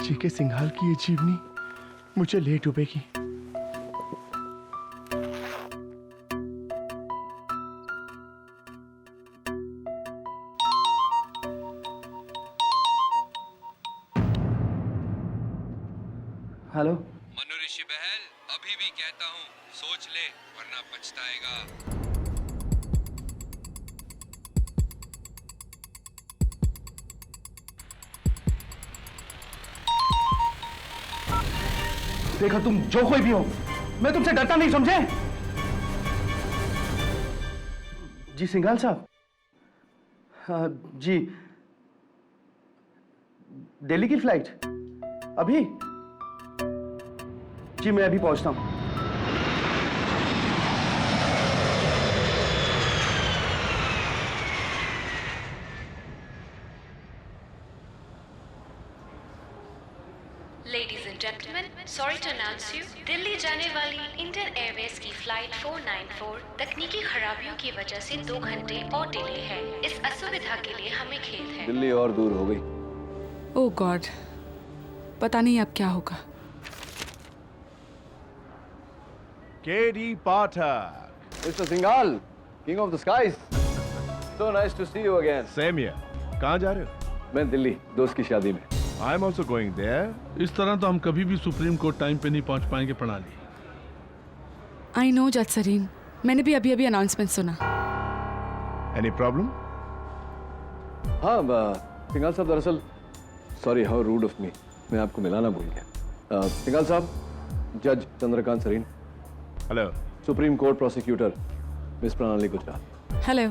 GK Singhal की ये जीवनी मुझे ले डूबेगी। हेलो मनु ऋषि बहल, अभी भी कहता हूँ सोच ले वरना पछताएगा। देखो तुम जो कोई भी हो, मैं तुमसे डरता नहीं, समझे? जी सिंघाल साहब। हाँ, जी दिल्ली की फ्लाइट अभी? जी मैं अभी पहुंचता हूं। Ladies and gentlemen, sorry to announce you, Delhi जाने वाली इंडियन एयरवेज की फ्लाइट 494 तकनीकी खराबियों की वजह से 2 घंटे और डिले है। इस असुविधा के लिए हमें खेद है। दिल्ली और दूर हो गई। ओह गॉड, पता नहीं अब क्या होगा। KD Pathak. Mr. Singhal, King of the Skies. So nice to see you again. Same here. कहाँ जा रहे हो? मैं दिल्ली दोस्त की शादी में। I am also going there. इस तरह तो हम कभी भी सुप्रीम कोर्ट टाइम पे नहीं पहुंच पाएंगे प्रणाली। आई नो जज सरीन, मैंने भी अभी अनाउंसमेंट सुना। Any problem? हाँ सिंघाल साहब, दरअसल sorry how rude of me, मैं आपको मिलाना भूल गया। सिंघाल साहब, जज Chandrakant Sareen. Hello. Supreme Court prosecutor miss Pranali Gujral. Hello.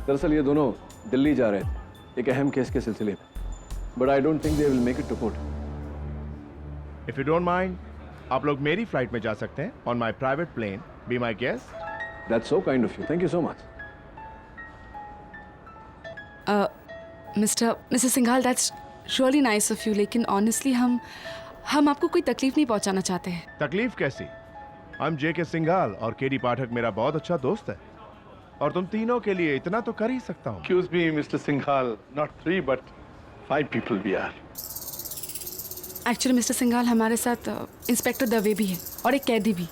दरअसल ये दोनों दिल्ली जा रहे थे एक अहम केस के सिलसिले में, but I don't think they will make it to court. If you don't mind, आप लोग मेरी फ्लाइट में जा सकते हैं on my private plane. Be my guest. That's so kind of you, thank you so much. Mister Singhal, that's really nice of you, लेकिन honestly हम आपको कोई तकलीफ नहीं पहुंचाना चाहते हैं। तकलीफ कैसी? हम जेके सिंघाल और केडी पाठक मेरा बहुत अच्छा दोस्त है, और तुम तीनों के लिए इतना तो कर ही सकता हूँ। Excuse me, Mr. Singhal. Not 3, but 5 people we are. Actually mister Singhal, हमारे साथ इंस्पेक्टर दवे भी है और एक कैदी भी,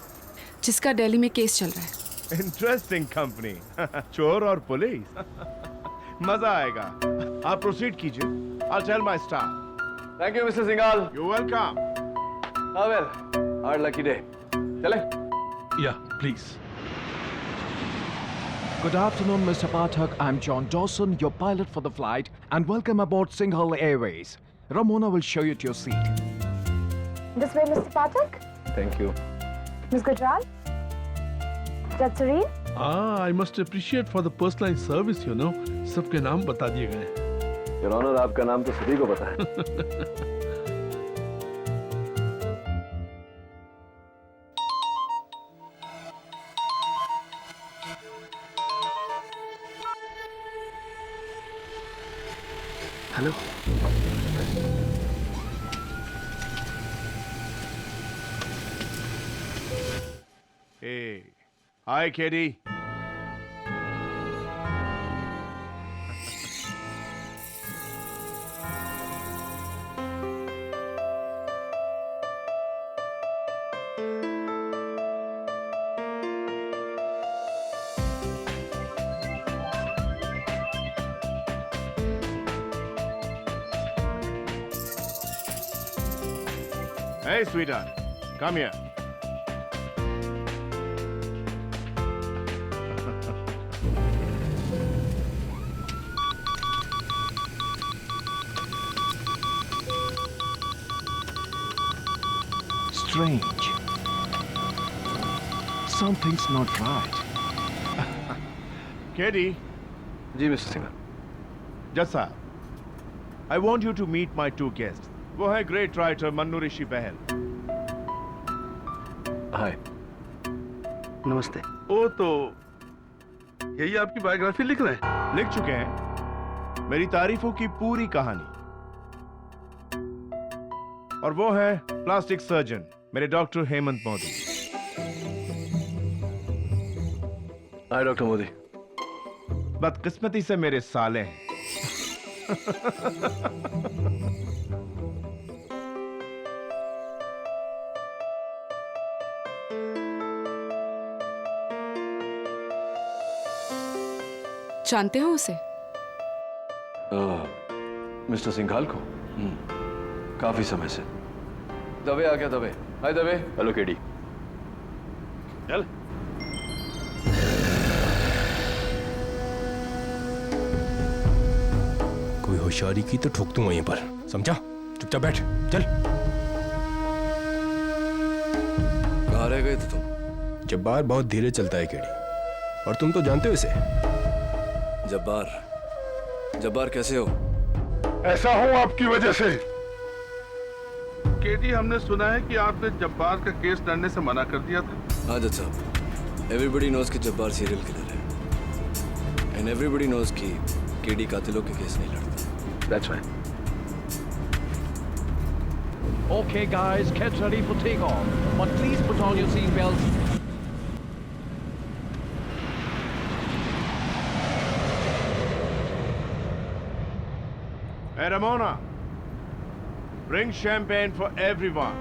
जिसका दिल्ली में केस चल रहा है। Interesting company. चोर और पुलिस। मजा आएगा। आप प्रोसीड कीजिए। I'll tell my staff. Thank you mister Singhal. You're welcome. हाँ वेल, आवर लकी डे। चले? या please. Good afternoon, Mr. Pathak. I'm John Dawson, your pilot for the flight, and welcome aboard Singhal Airways. Ramona will show you to your seat. This way, Mr. Pathak. Thank you. Ms. Gujral. Judge Serene. I must appreciate for the personalised service, you know. सबके नाम बता दिए गए। Your honour, आपका नाम तो सभी को पता है। Hello. Hey. Hi, Katie. Hey, sweetheart. Come here. Strange. Something's not right. Katie. जी मिस्टर सिंघाल। जज साहब, I want you to meet my two guests. वो है ग्रेट राइटर मन्नू ऋषि बहल। हाय। नमस्ते। ओ तो यही आपकी बायोग्राफी लिख रहे हैं? लिख चुके हैं मेरी तारीफों की पूरी कहानी। और वो है प्लास्टिक सर्जन मेरे डॉक्टर हेमंत मोदी। हाय डॉक्टर मोदी। बदकिस्मती से मेरे साले हैं। जानते हो उसे? मिस्टर सिंघाल को? काफी समय से। दवे आ गया, Dave. Hi Dave. Hello KD. चल। कोई होशियारी की तो ठोक दूंगा यहीं पर, समझा? चुपचाप बैठ, चल। कहाँ रह गए थे तुम? जब्बार बहुत धीरे चलता है केडी, और तुम तो जानते हो इसे। जब्बार कैसे हो? ऐसा हूँ आपकी वजह से। केडी, हमने सुना है कि आपने जब्बार का केस लड़ने से मना कर दिया था। हाँ जज साहब, एवरीबडी नोज कि जब्बार सीरियल किलर है, एंड एवरीबडी नोज कि केडी कातिलों के केस नहीं लड़ता। That's right. Okay, guys, get ready for takeoff. But please put on your seatbelts. Hey, Ramona, bring champagne for everyone.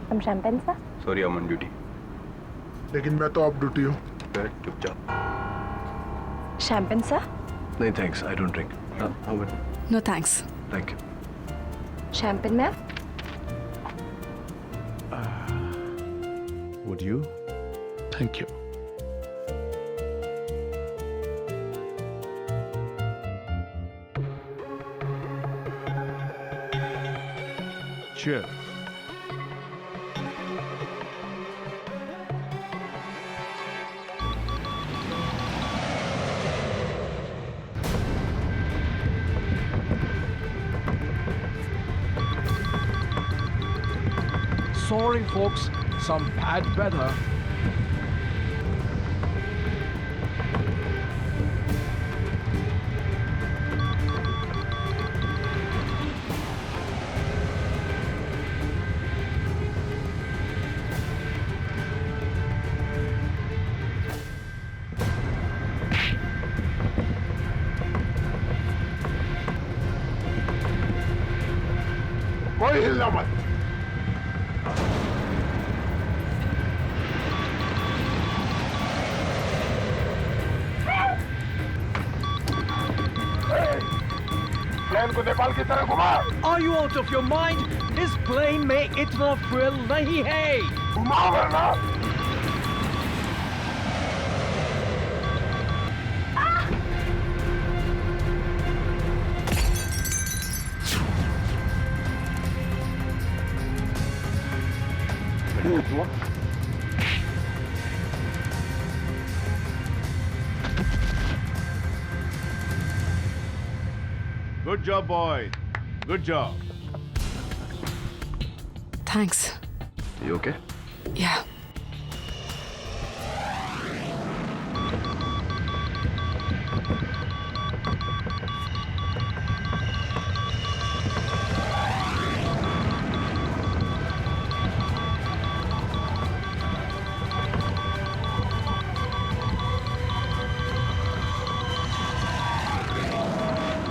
Some champagne, sir? Sorry, I am on duty. लेकिन मैं तो of duty हूँ। चुपचाप। Champagne, sir? नहीं thanks, I don't drink. No thanks. Thank you. Champagne, ma'am? Would you? Thank you. Cheers. Sorry, folks, some bad weather. कोई हिलना मत। Plane को नेपाल की तरह घुमा। Are you out of your mind? This plane में इतना thrill नहीं है। घुमाओ वरना। Good job, boy. Good job. Thanks. You okay? या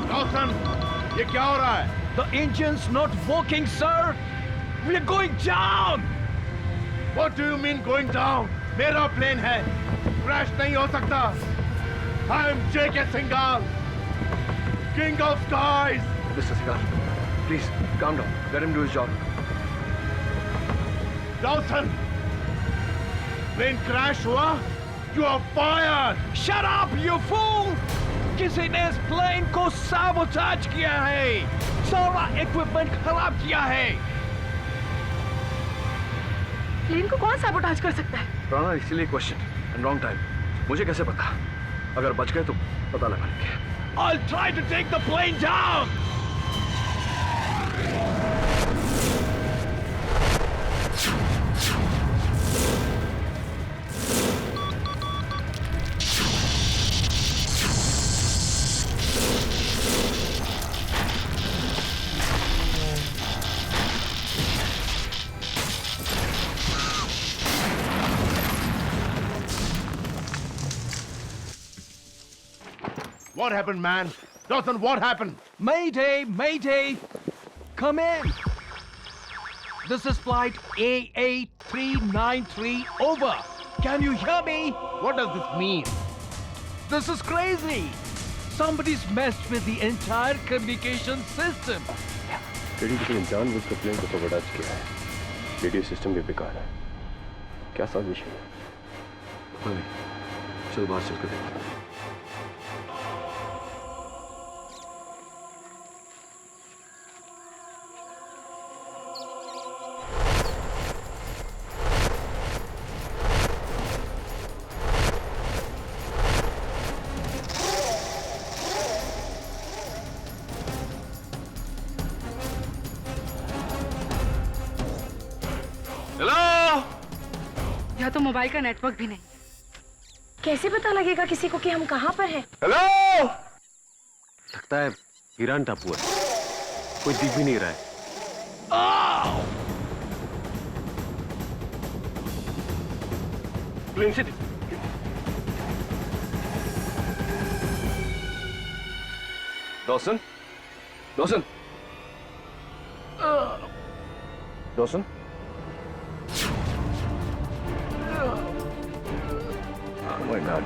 Dawson, ये क्या हो रहा है? The engine's not working, sir. We're going down. What do you mean going down? मेरा प्लेन है, क्रैश नहीं हो सकता। I am J.K. Singhal, King of Skies. Mr. Singhal, please calm down. Let him do his job. Dawson, plane crash हुआ? You are fired. Shut up, you fool! किसी ने इस plane को साबोटाज किया है, सारा इक्विपमेंट खराब किया है। प्लेन को कौन साबोटाज कर सकता है? राणा, इसीलिए क्वेश्चन एंड रॉन्ग टाइम। मुझे कैसे पता? अगर बच गए तो पता लगा लेंगे। I'll try to take the plane down. What happened, man? Dawson, what happened? Mayday! Mayday! Come in! This is flight AA393 over. Can you hear me? What does this mean? This is crazy! Somebody's messed with the entire communication system. Radio किसी ने जानबूझकर plane को sabotage किया है। Radio system भी बेकार है। क्या साजिश है? चल बाहर चल कर देखते हैं। यहाँ तो मोबाइल का नेटवर्क भी नहीं। कैसे पता लगेगा किसी को कि हम कहाँ पर हैं? हेलो, लगता है ईरान टापू है, कोई दिख भी नहीं रहा है। प्लेन से Dawson, Dawson, Dawson, oh my God.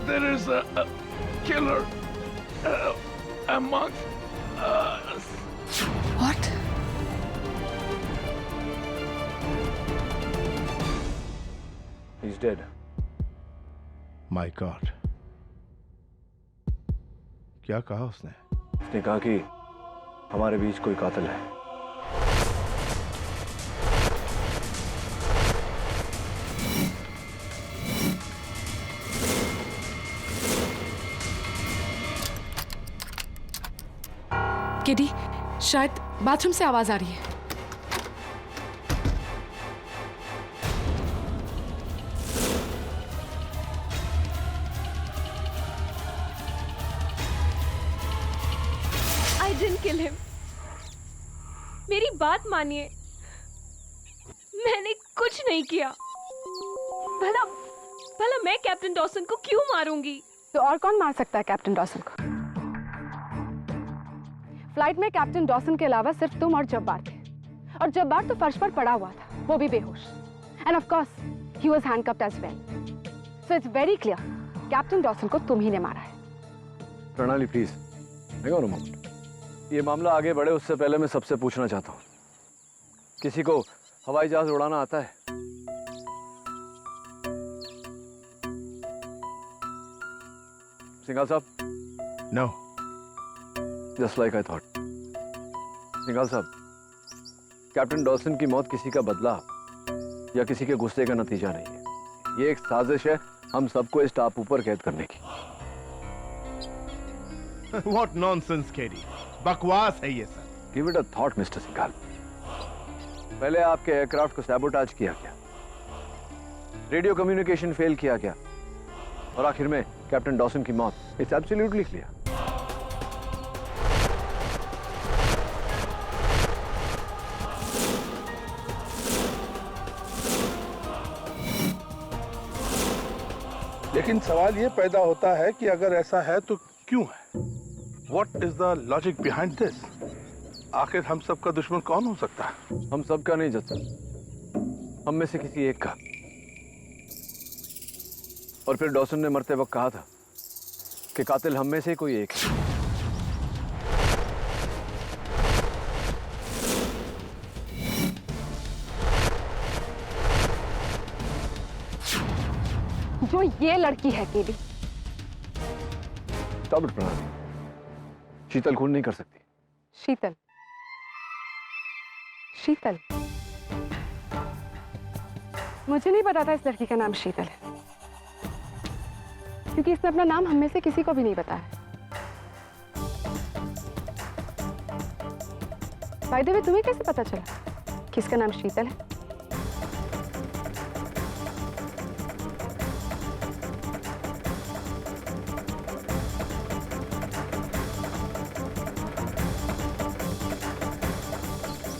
There is a killer among us. What? He's dead. My God. क्या कहा उसने? उसने कहा कि हमारे बीच कोई कातिल है। केडी, शायद बाथरूम से आवाज आ रही है। I didn't kill him. मेरी बात मानिए, मैंने कुछ नहीं किया। भला मैं कैप्टन डॉसन को क्यों मारूंगी? तो और कौन मार सकता है कैप्टन डॉसन को? फ्लाइट में कैप्टन डॉसन के अलावा सिर्फ तुम और जब्बार थे, और जब्बार तो फर्श पर पड़ा हुआ था, वो भी बेहोश। And of course he was handcuffed as well. So it's very clear, captain Dawson को तुम ही ने मारा है। प्रणाली प्लीज, देखो ना मोमेंट। ये मामला आगे बढ़े उससे पहले मैं सबसे पूछना चाहता हूँ, किसी को हवाई जहाज उड़ाना आता है? सिंघाल साहब? No. Just like I thought. Singhal साहब, कैप्टन डॉसन की मौत किसी का बदला या किसी के गुस्से का नतीजा नहीं है। ये एक साजिश है हम सबको इस टापू पर कैद करने की। What nonsense, KD. बकवास है ये सब। Give it a thought, mister Singhal. पहले आपके एयरक्राफ्ट को सैबोटाज किया गया, रेडियो कम्युनिकेशन फेल किया गया, और आखिर में कैप्टन डॉसन की मौत। It's absolutely clear. लेकिन सवाल ये पैदा होता है कि अगर ऐसा है तो क्यों है? What is the logic behind this? आखिर हम सबका दुश्मन कौन हो सकता है? हम सबका नहीं जज, हम में से किसी एक का। और फिर डॉसन ने मरते वक्त कहा था कि कातिल हम में से कोई एक है। जो ये लड़की है केडी। स्टॉप इट प्रणाली, शीतल खून नहीं कर सकती। शीतल? शीतल? मुझे नहीं पता था इस लड़की का नाम शीतल है, क्योंकि इसने अपना नाम हम में से किसी को भी नहीं बताया। बाय द वे, तुम्हें कैसे पता चला कि इसका नाम शीतल है?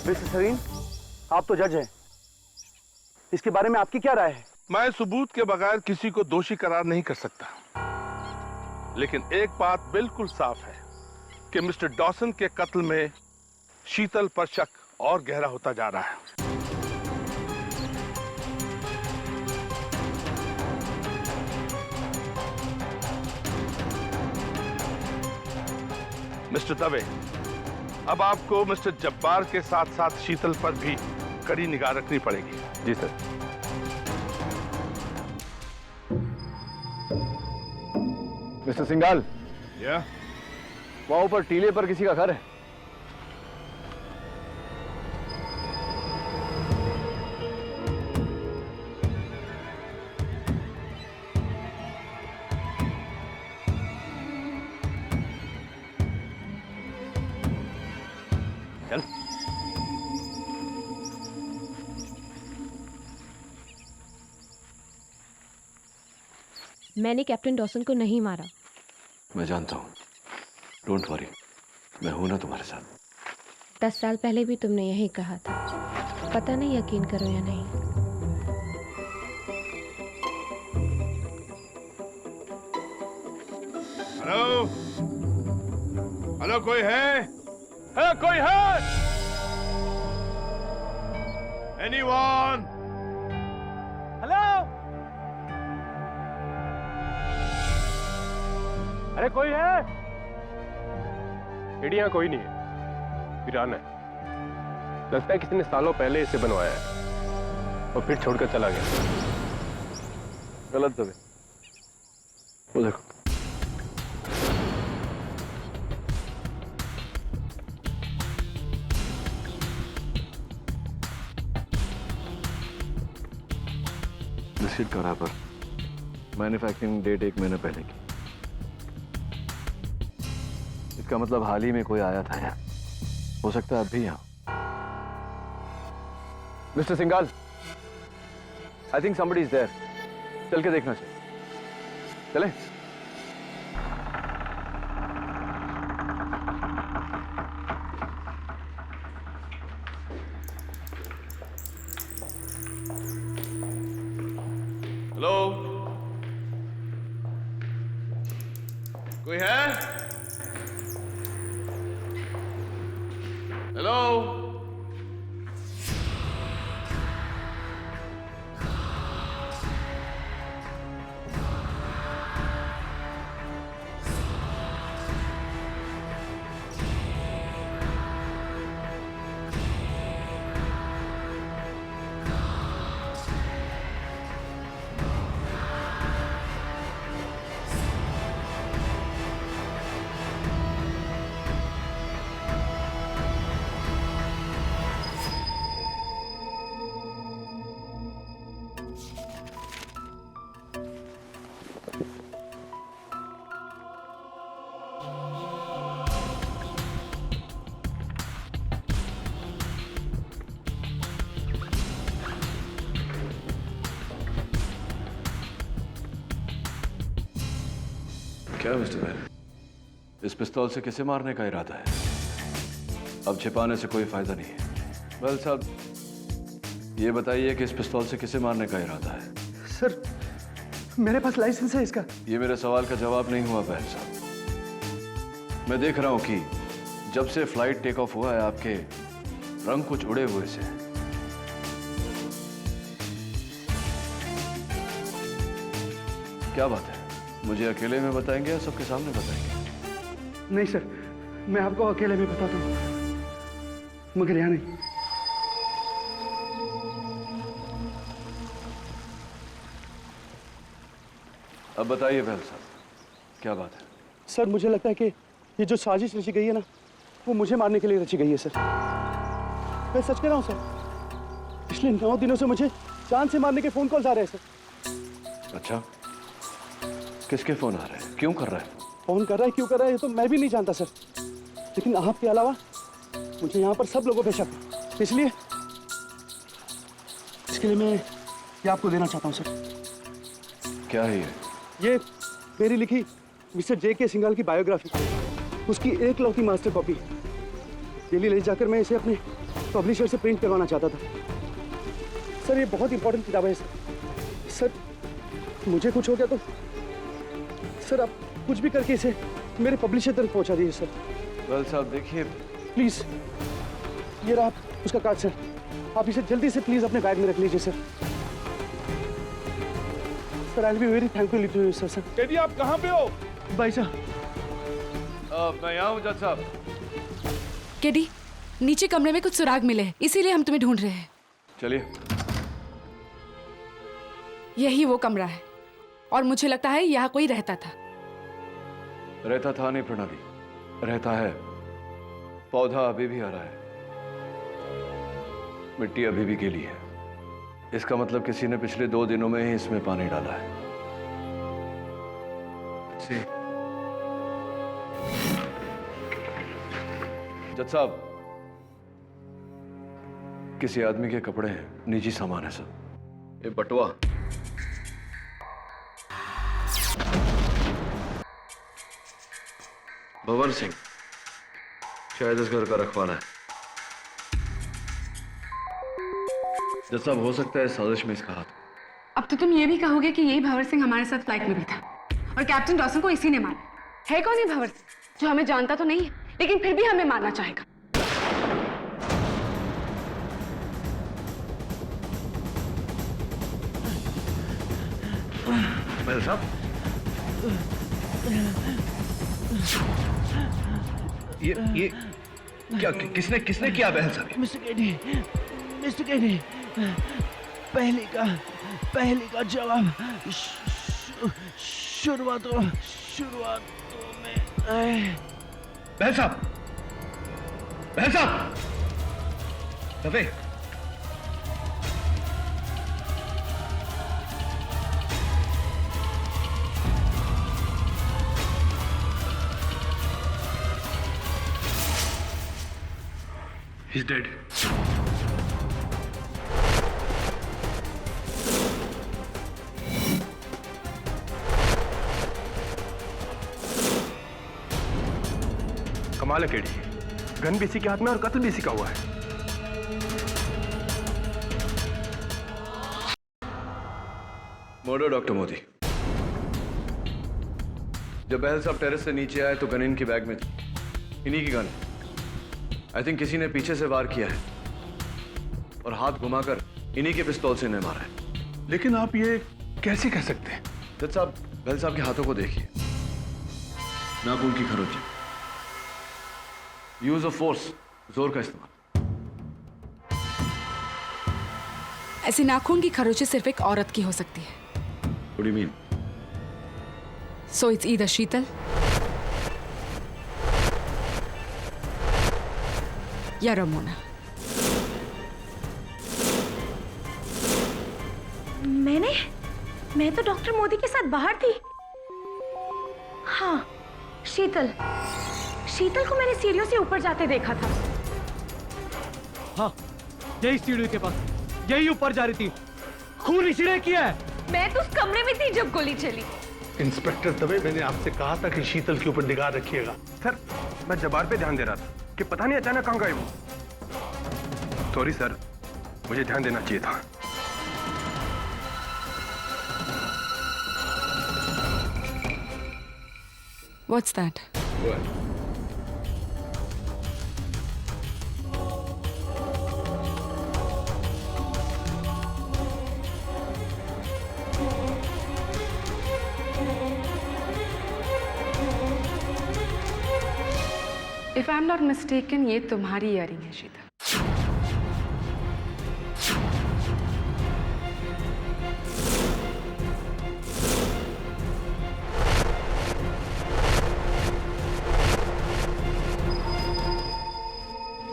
मिस्टर सरीन, आप तो जज हैं, इसके बारे में आपकी क्या राय है? मैं सबूत के बगैर किसी को दोषी करार नहीं कर सकता, लेकिन एक बात बिल्कुल साफ है कि मिस्टर डॉसन के कत्ल में शीतल पर शक और गहरा होता जा रहा है। मिस्टर दवे, अब आपको मिस्टर जब्बार के साथ साथ शीतल पर भी कड़ी निगाह रखनी पड़ेगी। जी सर। मिस्टर सिंघाल, वहां ऊपर टीले पर किसी का घर है? चल। मैंने कैप्टन डॉसन को नहीं मारा। मैं जानता हूं, डोंट वरी, मैं हूं ना तुम्हारे साथ। 10 साल पहले भी तुमने यही कहा था, पता नहीं यकीन करो या नहीं। हेलो हेलो, कोई है? कोई है? एनीवन? हेलो, अरे कोई है? यहाँ कोई नहीं है, वीरान है। लगता है किसी ने सालों पहले इसे बनवाया है और फिर छोड़कर चला गया। गलत दबे, वो देखो। रिसीट करा पर मैन्युफैक्चरिंग डेट 1 महीने पहले की। इसका मतलब हाल ही में कोई आया था यहाँ, हो सकता है अब भी यहाँ। Mister Singhal, I think somebody is there. चल के देखना चाहिए। चले? हेलो, कोई है? हेलो, क्या मिस्टर मैन, इस पिस्तौल से किसे मारने का इरादा है? अब छिपाने से कोई फायदा नहीं है। वेल साहब, ये बताइए कि इस पिस्तौल से किसे मारने का इरादा है? सर, मेरे पास लाइसेंस है इसका। ये मेरे सवाल का जवाब नहीं हुआ बहन साहब। मैं देख रहा हूं कि जब से फ्लाइट टेक ऑफ हुआ है आपके रंग कुछ उड़े हुए से हैं। क्या बात है? मुझे अकेले में बताएंगे या सबके सामने बताएंगे? नहीं सर, मैं आपको अकेले में बताता हूँ, मगर यहाँ नहीं। अब बताइए बहल साहब, क्या बात है? सर, मुझे लगता है कि ये जो साजिश रची गई है ना, वो मुझे मारने के लिए रची गई है सर। मैं सच कह रहा हूँ सर, पिछले 9 दिनों से मुझे जान से मारने के फोन कॉल्स आ रहे हैं सर। अच्छा, किसके फोन आ रहे हैं? क्यों कर रहा है? फोन कर रहा है, क्यों कर रहा है, ये तो मैं भी नहीं जानता सर, लेकिन आपके अलावा मुझे यहाँ पर सब लोगों पे शक है। इसलिए इसके लिए मैं ये आपको देना चाहता हूँ सर। क्या है ये? ये मेरी लिखी मिस्टर J.K. सिंघाल की बायोग्राफी, उसकी एकलौती मास्टर कॉपी। दिल्ली ले जाकर मैं इसे अपने पब्लिशर से प्रिंट करवाना चाहता था। सर ये बहुत इंपॉर्टेंट किताब है सर। सर मुझे कुछ हो गया तो सर आप कुछ भी करके इसे मेरे पब्लिशर तक पहुंचा दीजिए सर। वेल साहब देखिए, प्लीज ये रहा उसका कार्ड सर, आप इसे जल्दी से प्लीज अपने बैग में रख लीजिए sir. Sir I will be very thankful to you sir. Teddy आप कहाँ पे हो? भाई साहब मैं यहाँ हूँ जज साहब। केडी, नीचे कमरे में कुछ सुराग मिले हैं, इसीलिए हम तुम्हें ढूंढ रहे हैं। चलिए। यही वो कमरा है और मुझे लगता है यहाँ कोई रहता था। रहता था नहीं प्रणाली, रहता है। पौधा अभी भी हरा है, मिट्टी अभी भी गीली है। इसका मतलब किसी ने पिछले 2 दिनों में ही इसमें पानी डाला है। जज साहब, किसी आदमी के कपड़े हैं, निजी सामान है सब। ये बटुआ भवन सिंह, शायद इस घर का रखवाला है। जज साहब हो सकता है साजिश में इसका हाथ। अब तो तुम ये भी कहोगे कि यही भंवर सिंह हमारे साथ फ्लाइट में भी था और कैप्टन डॉसन को इसी ने मारा है। कौन है भंवर सिंह, जो हमें जानता तो नहीं है लेकिन फिर भी हमें मारना चाहेगा? महल साहब, ये क्या किसने किया महल साहब? मिस्टर केडी, पहले का जवाब शुरुआतों में। महल साहब, दबे। He's dead. कमाल है केडी, गन भी इसी के हाथ में और कत्ल भी इसी का हुआ है। Murder doctor Modi. जब बहल साहब टेरेस से नीचे आए तो गन इनकी बैग में थी, इन्हीं की गन। आई थिंक किसी ने पीछे से वार किया है और हाथ घुमाकर इन्हीं के पिस्तौल से इन्हें मारा है। लेकिन आप ये कैसे कह सकते हैं? जज साहब, बहल साहब के हाथों को देखिए, नाखून की खरोंची, यूज ऑफ फोर्स, जोर का इस्तेमाल। ऐसी नाखून की खरोंची सिर्फ एक औरत की हो सकती है। What do you mean? So it's either शीतल या रमोना। मैं तो डॉक्टर मोदी के साथ बाहर थी। हाँ, शीतल को मैंने सीढ़ियों से ऊपर जाते देखा था। हाँ, यही सीढ़ी के पास, यही ऊपर जा रही थी। खून इसी ने किया है। मैं तो उस कमरे में थी जब गोली चली। इंस्पेक्टर दवे, मैंने आपसे कहा था कि शीतल के ऊपर निगाह रखिएगा। सर, मैं जब्बार पे ध्यान दे रहा था कि पता नहीं अचानक कहाँ गए वो। सॉरी सर, मुझे ध्यान देना चाहिए था। What's that? What? If I'm not mistaken, ये तुम्हारी इयरिंग है शीतल।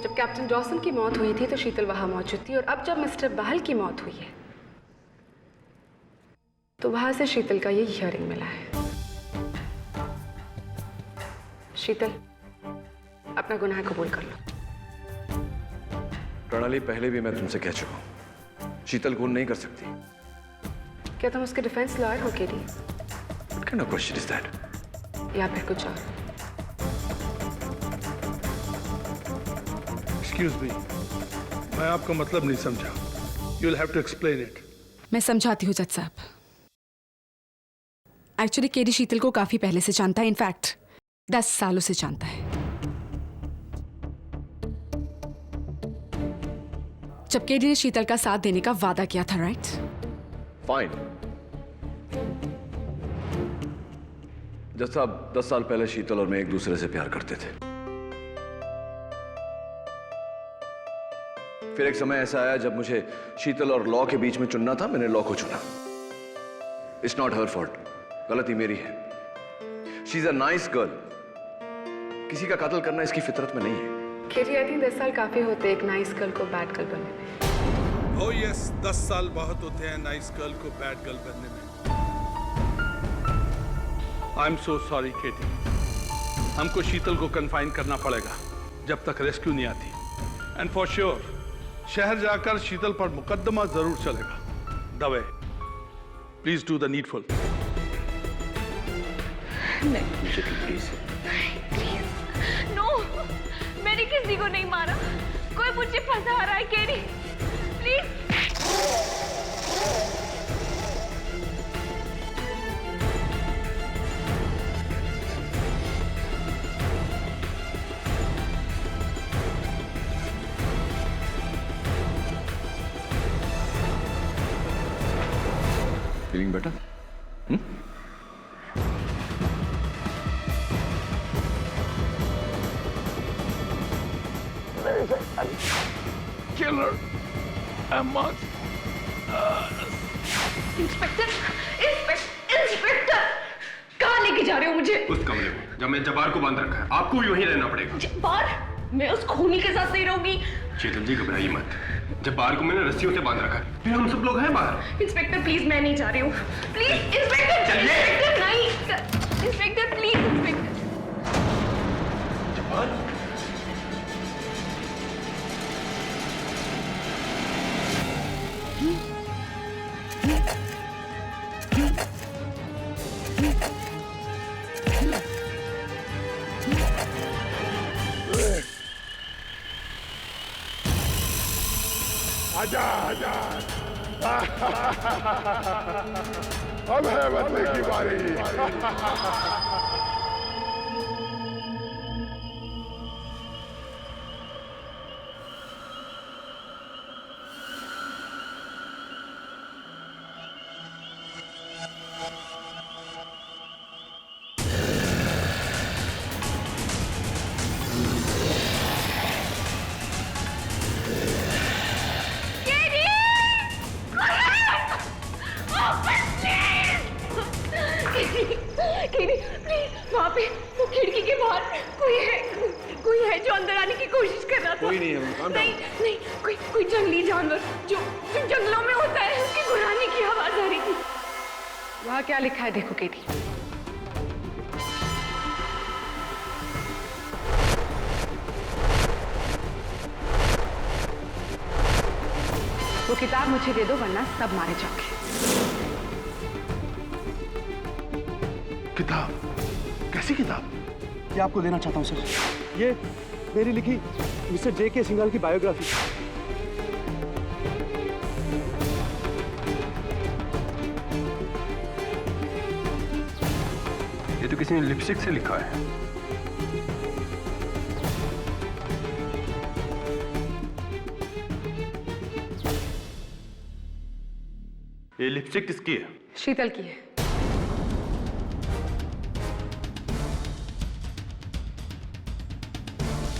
जब कैप्टन डॉसन की मौत हुई थी तो शीतल वहां मौजूद थी, और अब जब मिस्टर बहल की मौत हुई है तो वहां से शीतल का ये इयरिंग मिला है। शीतल, अपना गुनाह कबूल कर लो। प्रणाली, पहले भी मैं तुमसे कह चुका हूं, शीतल खून नहीं कर सकती। क्या तुम उसके डिफेंस लॉयर हो KD? What kind of question is that? या फिर कुछ और? एक्सक्यूज मी, मैं आपका मतलब नहीं समझा। You'll have to explain it. मैं समझाती हूँ जज साहब। एक्चुअली केडी शीतल को काफी पहले से जानता है, इनफैक्ट 10 सालों से जानता है। जब केडी ने शीतल का साथ देने का वादा किया था, राइट? फाइन। जज साहब, 10 साल पहले शीतल और मैं एक दूसरे से प्यार करते थे। फिर एक समय ऐसा आया जब मुझे शीतल और लॉ के बीच में चुनना था, मैंने लॉ को चुना। इट्स नॉट हर फॉल्ट, गलती मेरी है। She is a nice girl. किसी का कत्ल करना इसकी फितरत में नहीं है। केडी, आई थिंक 10 साल काफी होते हैं एक नाइस गर्ल को बैड गर्ल बनने में। Oh yes, 10 साल बहुत होते हैं नाइस गर्ल को बैड गर्ल बनने में। I'm so sorry, केटी। हमको शीतल को कन्फाइन करना पड़ेगा जब तक रेस्क्यू नहीं आती। एंड फॉर श्योर शहर जाकर शीतल पर मुकदमा जरूर चलेगा। Dave, please do the needful. नहीं प्लीज, नो, मैंने किसी को नहीं मारा। कोई मुझे फंसा रहा है KD, please. Feeling better? Killer, Ahmad. Inspector, inspector, कहाँ लेके जा रहे हो मुझे? उस कमरे में जब मैं जब्बार को बांध रखा है। आपको भी वहीं रहना पड़ेगा। जब्बार? मैं उस खूनी के साथ नहीं रहूंगी। शीतल जी, घबराइए मत। जब्बार को मैंने रस्सियों से बांध रखा है। फिर हम सब लोग हैं बाहर। इंस्पेक्टर प्लीज, मैं नहीं जा रही हूँ। प्लीज इंस्पेक्टर, इंस्पेक्टर नहीं, इंस्पेक्टर प्लीज, इंस्पेक्टर। जब्बार, आजा आजा। अब है बदले की बारी। केडी, प्लीज, वहाँ पे वो खिड़की के बाहर कोई है जो अंदर आने की कोशिश कर रहा था। कोई नहीं है। नहीं, कोई जंगली जानवर जो जंगलों में होता है, उसकी गुर्राने की आवाज आ रही थी। वहाँ क्या लिखा है देखो केडी। वो किताब मुझे दे दो वरना सब मारे जाओगे। किताब? कैसी किताब? ये आपको देना चाहता हूँ सर। ये मेरी लिखी मिस्टर J.K. सिंघाल की बायोग्राफी। ये तो किसी ने लिपस्टिक से लिखा है। ये लिपस्टिक किसकी है? शीतल की है।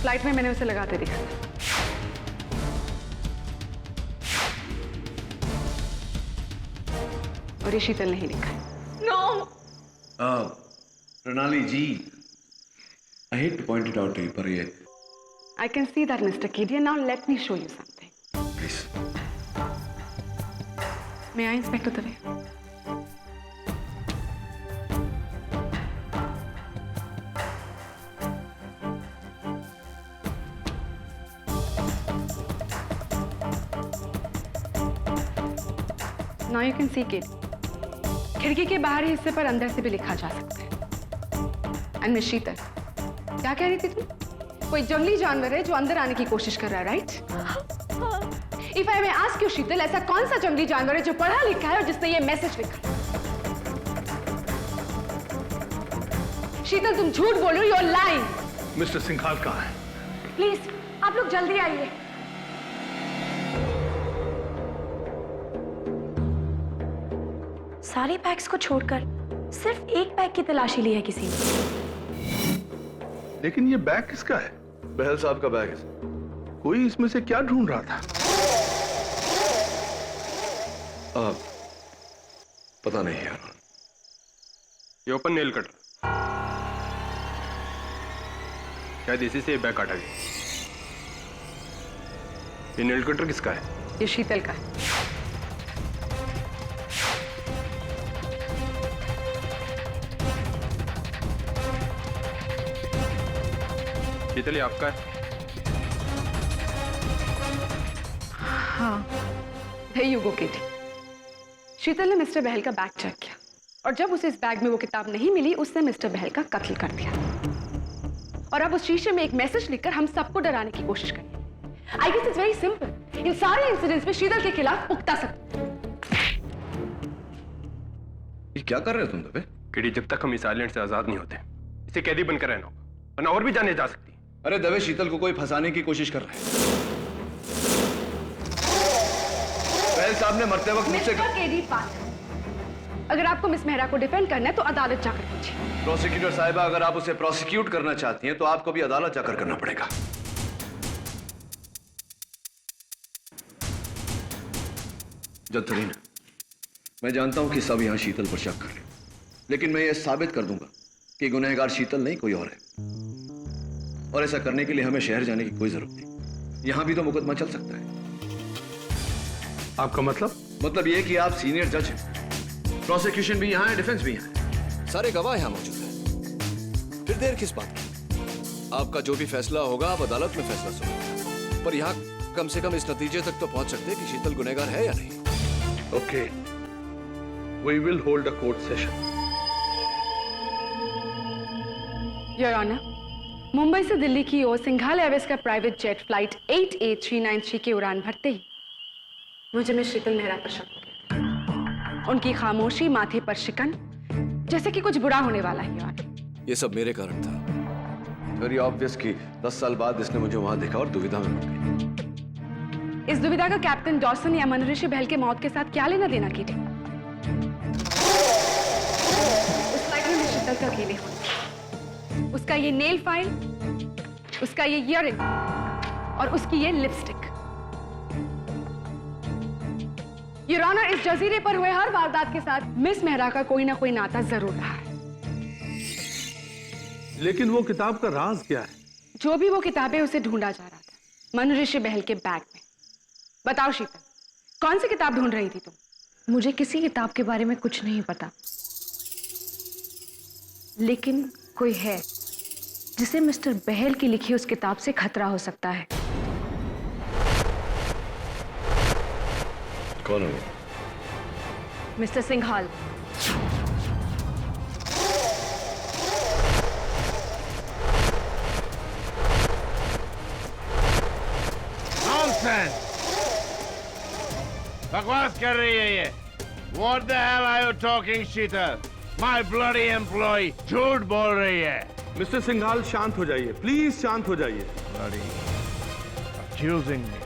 फ्लाइट में मैंने उसे लगाते देखा। और ये शीतल ने ही लिखा है। नो, प्रणाली जी, I hate to point it out to you, पर ये I can see that, Mr. Kedia. Now let me show you something. please. May I, Inspector Dave? Now you can see it. खिड़की के बाहरी हिस्से पर अंदर से भी लिखा जा सकता है। एंड मिस शीतल, क्या कह रही थी तुम? कोई जंगली जानवर है जो अंदर आने की कोशिश कर रहा है, right? If I may ask you, शीतल, ऐसा कौन सा जंगली जानवर है जो पढ़ा लिखा है और जिसने ये मैसेज लिखा है? शीतल, तुम झूठ बोल रही हो, you're lying. मिस्टर सिंघाल कहाँ है? प्लीज आप लोग जल्दी आइए. सारे बैग्स को छोड़कर सिर्फ एक बैग की तलाशी ली है किसी ने. लेकिन ये बैग किसका है? बहल साहब का बैग है. कोई इसमें से क्या ढूंढ रहा था? पता नहीं यार. ये ओपन नेल कटर, शायद इसी से बैग काटा गया. ये नेल कटर किसका है? ये शीतल का है. शीतल, ये आपका है? हाँ. There you go, Katie. शीतल ने मिस्टर बहल का बैग चेक किया और जब उसे इस बैग में वो किताब नहीं मिली, उसने मिस्टर बहल का कत्ल कर दिया. और अब उस शीशे में एक मैसेज लिखकर हम सबको डराने की कोशिश करें. I guess it's very simple. इन सारे इंसिडेंट्स में शीतल के खिलाफ पुख्ता सबूत. ये क्या कर रहे हो तुम दबे? केडी, जब तक हम इस आइलैंड से आजाद नहीं होते, इसे कैदी बनकर रहना होगा, वरना और भी जाने जा सकती. अरे दबे, शीतल को कोई फंसाने की कोशिश कर रहा है. बहल साहब ने मरते वक्त मुझसे केडी पास. अगर आपको मिस मेहरा को डिफेंड करना है तो अदालत जाकर कीजिए. प्रोसिक्यूटर साहिबा, अगर आप उसे प्रोसिक्यूट करना चाहती हैं तो आपको भी अदालत जाकर करना पड़ेगा. जत्तरीन, मैं जानता हूं कि सब यहां शीतल पर शक कर रहे हैं, लेकिन मैं यह साबित कर दूंगा कि गुनहगार शीतल नहीं कोई और है. और ऐसा करने के लिए हमें शहर जाने की कोई जरूरत नहीं. यहां भी तो मुकदमा चल सकता है. आपका मतलब? मतलब यह कि आप सीनियर जज हैं. प्रोसिक्यूशन भी यहां है, डिफेंस भी यहां है. सारे गवाह यहां मौजूद हैं. फिर देर किस बात की? आपका जो भी फैसला होगा आप अदालत में फैसला सुनेंगे. पर यहां कम से कम इस नतीजे तक तो पहुंच सकते हैं कि शीतल गुनहगार है या नहीं. Okay. We will hold a court session. Your honour, Mumbai से दिल्ली की ओर सिंघाल एयरवेज का प्राइवेट जेट फ्लाइट 88393 की उड़ान भरते ही मुझे मिस शीतल मेहरा पर शक हो गया. उनकी खामोशी, माथे पर शिकन, जैसे कि कुछ बुरा होने वाला है. योर, ये सब मेरे कारण था. वेरी ऑब्वियस कि 10 साल बाद इसने मुझे वहां देखा और दुविधा में पड़ गई. इस दुविधा का कैप्टन डॉसन या मनोऋषि बहल के मौत के साथ क्या लेना देना कीजिए? उस फ्लाइट में शीतल का अकेले होना, उसका ये नेल फाइल, उसका ये ईयररिंग और उसकी ये लिपस्टिक. योर ऑनर, इस जजीरे पर हुए हर वारदात के साथ मिस मेहरा का कोई ना कोई नाता जरूर रहा है. लेकिन वो किताब का राज क्या है? जो भी वो किताबें उसे ढूंढा जा रहा था, मनोऋषि बहल के बैग में. बताओ शीतल, कौन सी किताब ढूंढ रही थी तुम? मुझे किसी किताब के बारे में कुछ नहीं पता, लेकिन कोई है जिसे मिस्टर बहल की लिखी उस किताब से खतरा हो सकता है. कौन है? मिस्टर सिंघाल. Nonsense! बकवास कर रही है ये. What the hell are you talking, Sheetal? My bloody employee झूठ बोल रही है. मिस्टर सिंघाल, शांत हो जाइए, प्लीज शांत हो जाइए. Bloody accusing me.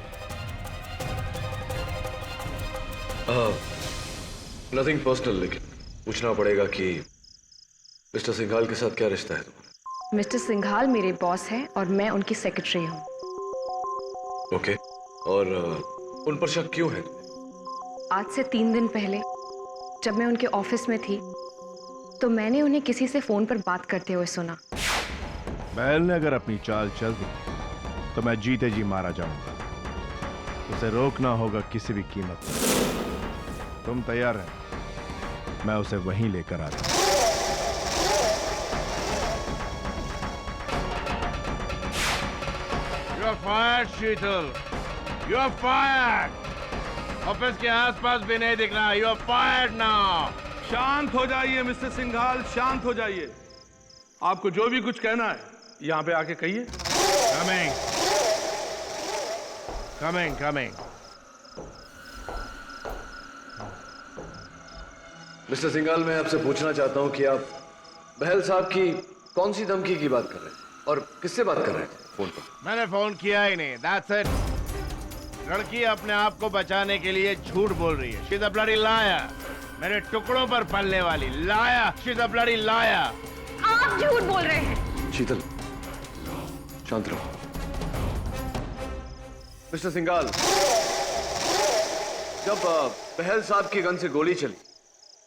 Nothing personal, लेकिन पूछना पड़ेगा कि मिस्टर सिंघाल के साथ क्या रिश्ता है तुम्हारा? मिस्टर सिंघाल मेरे बॉस हैं और मैं उनकी सेक्रेटरी हूँ. ओके. और उन पर शक क्यों है? आज से 3 दिन पहले जब मैं उनके ऑफिस में थी तो मैंने उन्हें किसी से फोन पर बात करते हुए सुना. बहल ने अगर अपनी चाल चल दी तो मैं जीते जी मारा जाऊंगा. उसे रोकना होगा किसी भी कीमत पर. तुम तैयार है? मैं उसे वहीं लेकर आता हूं. You're fired, Sheetal. You're fired. Office के आसपास भी नहीं दिख रहा. You're fired now. शांत हो जाइए मिस्टर सिंघाल, शांत हो जाइए. आपको जो भी कुछ कहना है यहाँ पे आके कहिए. Coming. Coming, coming. Mister Singhal, मैं आपसे पूछना चाहता हूं कि आप बहल साहब की कौन सी धमकी की बात कर रहे हैं और किससे बात कर रहे थे फोन पर? मैंने फोन किया ही नहीं, that's it। लड़की अपने आप को बचाने के लिए झूठ बोल रही है। She's a bloody liar। मेरे टुकड़ों पर पलने वाली लाया। She's a bloody liar। आप झूठ बोल रहे हैं। शीतल, शांत रहो। मिस्टर सिंघाल, जब बहल साहब की गन से गोली चली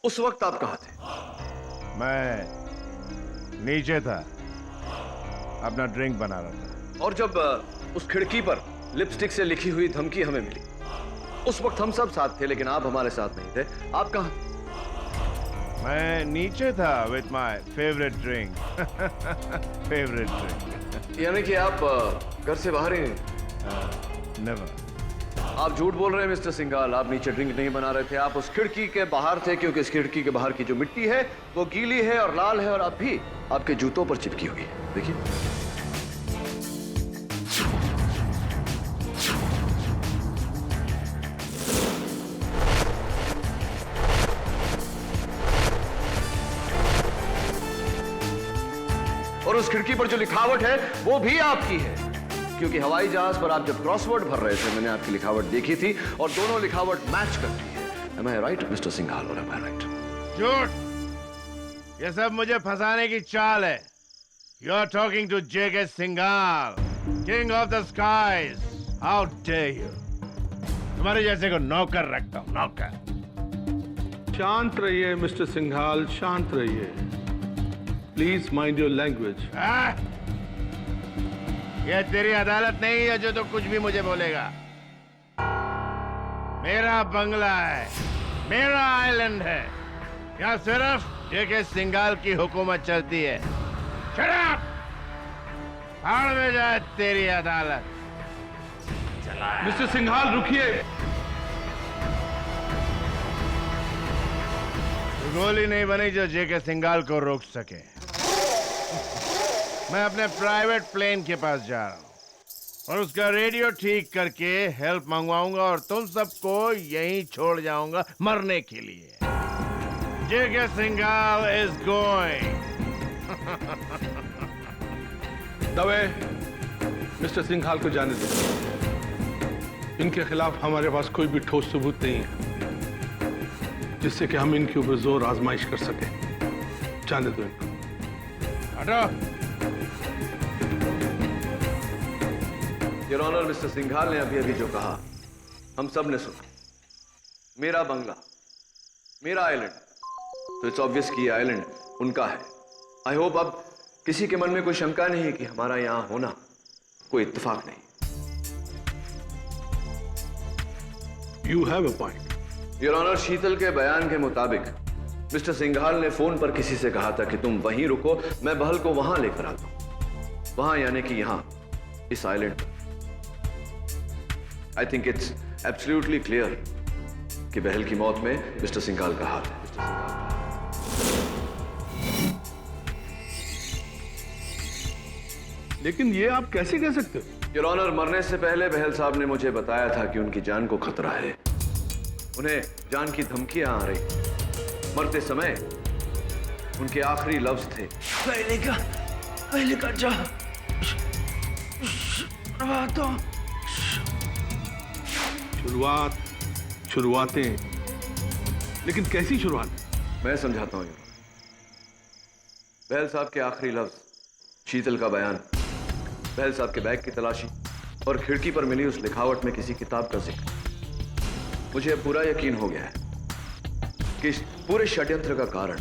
उस वक्त आप कहां थे? मैं नीचे था, अपना ड्रिंक बना रहा था। और जब उस खिड़की पर लिपस्टिक से लिखी हुई धमकी हमें मिली उस वक्त हम सब साथ थे, लेकिन आप हमारे साथ नहीं थे। आप कहां? मैं नीचे था with my favourite drink. Favourite drink. यानी कि आप घर से बाहर ही नहीं? नेवर। आप झूठ बोल रहे हैं मिस्टर सिंघाल। आप नीचे ड्रिंक नहीं बना रहे थे, आप उस खिड़की के बाहर थे, क्योंकि इस खिड़की के बाहर की जो मिट्टी है वो गीली है और लाल है और अब भी आपके जूतों पर चिपकी हुई है। देखिए, और उस खिड़की पर जो लिखावट है वो भी आपकी है, क्योंकि हवाई जहाज पर आप जब क्रॉसवर्ड भर रहे थे मैंने आपकी लिखावट देखी थी और दोनों लिखावट मैच करती है। Am I right, mister Singhal, और am I right? झूठ। ये सब मुझे फंसाने की चाल है। You are talking to J.K. Singhal, King of the Skies। How dare you? तुम्हारे जैसे को नौकर रखता हूँ, नौकर। शांत रहिए मिस्टर सिंघाल, शांत रहिए। Please mind your language. यह तेरी अदालत नहीं है जो तो कुछ भी मुझे बोलेगा। मेरा बंगला है, मेरा आइलैंड है, यहाँ सिर्फ जेके सिंघाल की हुकूमत चलती है। Shut up! भाड़ में जाए तेरी अदालत। मिस्टर सिंघाल रुकिए। गोली नहीं बनी जो जेके सिंघाल को रोक सके। मैं अपने प्राइवेट प्लेन के पास जा रहा हूँ और उसका रेडियो ठीक करके हेल्प मंगवाऊंगा और तुम सबको यहीं छोड़ जाऊंगा मरने के लिए। JK Singhal is going. Dave, mister Singhal को जाने दो। इनके खिलाफ हमारे पास कोई भी ठोस सबूत नहीं है जिससे कि हम इनके ऊपर जोर आजमाइश कर सके। जाने दो इनको। हटो। योर ऑनर, मिस्टर सिंघाल ने अभी अभी जो कहा हम सब ने सुना। मेरा बंगला, मेरा आइलैंड, तो इट्स ऑब्वियस कि ये आइलैंड उनका है। आई होप अब किसी के मन में कोई शंका नहीं है कि हमारा यहां होना कोई इत्तेफाक नहीं। You have a point. Your honour, Sheetal के बयान के मुताबिक मिस्टर सिंघाल ने फोन पर किसी से कहा था कि तुम वहीं रुको, मैं बहल को वहां लेकर आता हूं। वहां यानी कि यहां, इस आइलैंड पर। I think it's absolutely clear कि बहल की मौत में मिस्टर सिंघाल का हाथ है। लेकिन ये आप कैसे कह सकते हो? योर ऑनर, मरने से पहले बहल साहब ने मुझे बताया था कि उनकी जान को खतरा है। उन्हें जान की धमकियां आ रही। मरते समय उनके आखिरी लफ्ज थे, पहले का जा शुरुआतें, लेकिन कैसी शुरुआत? मैं समझाता हूं। बहल साहब के आखिरी लफ्ज, शीतल का बयान, बहल साहब के बैग की तलाशी और खिड़की पर मिली उस लिखावट में किसी किताब का जिक्र। मुझे पूरा यकीन हो गया है कि इस पूरे षड्यंत्र का कारण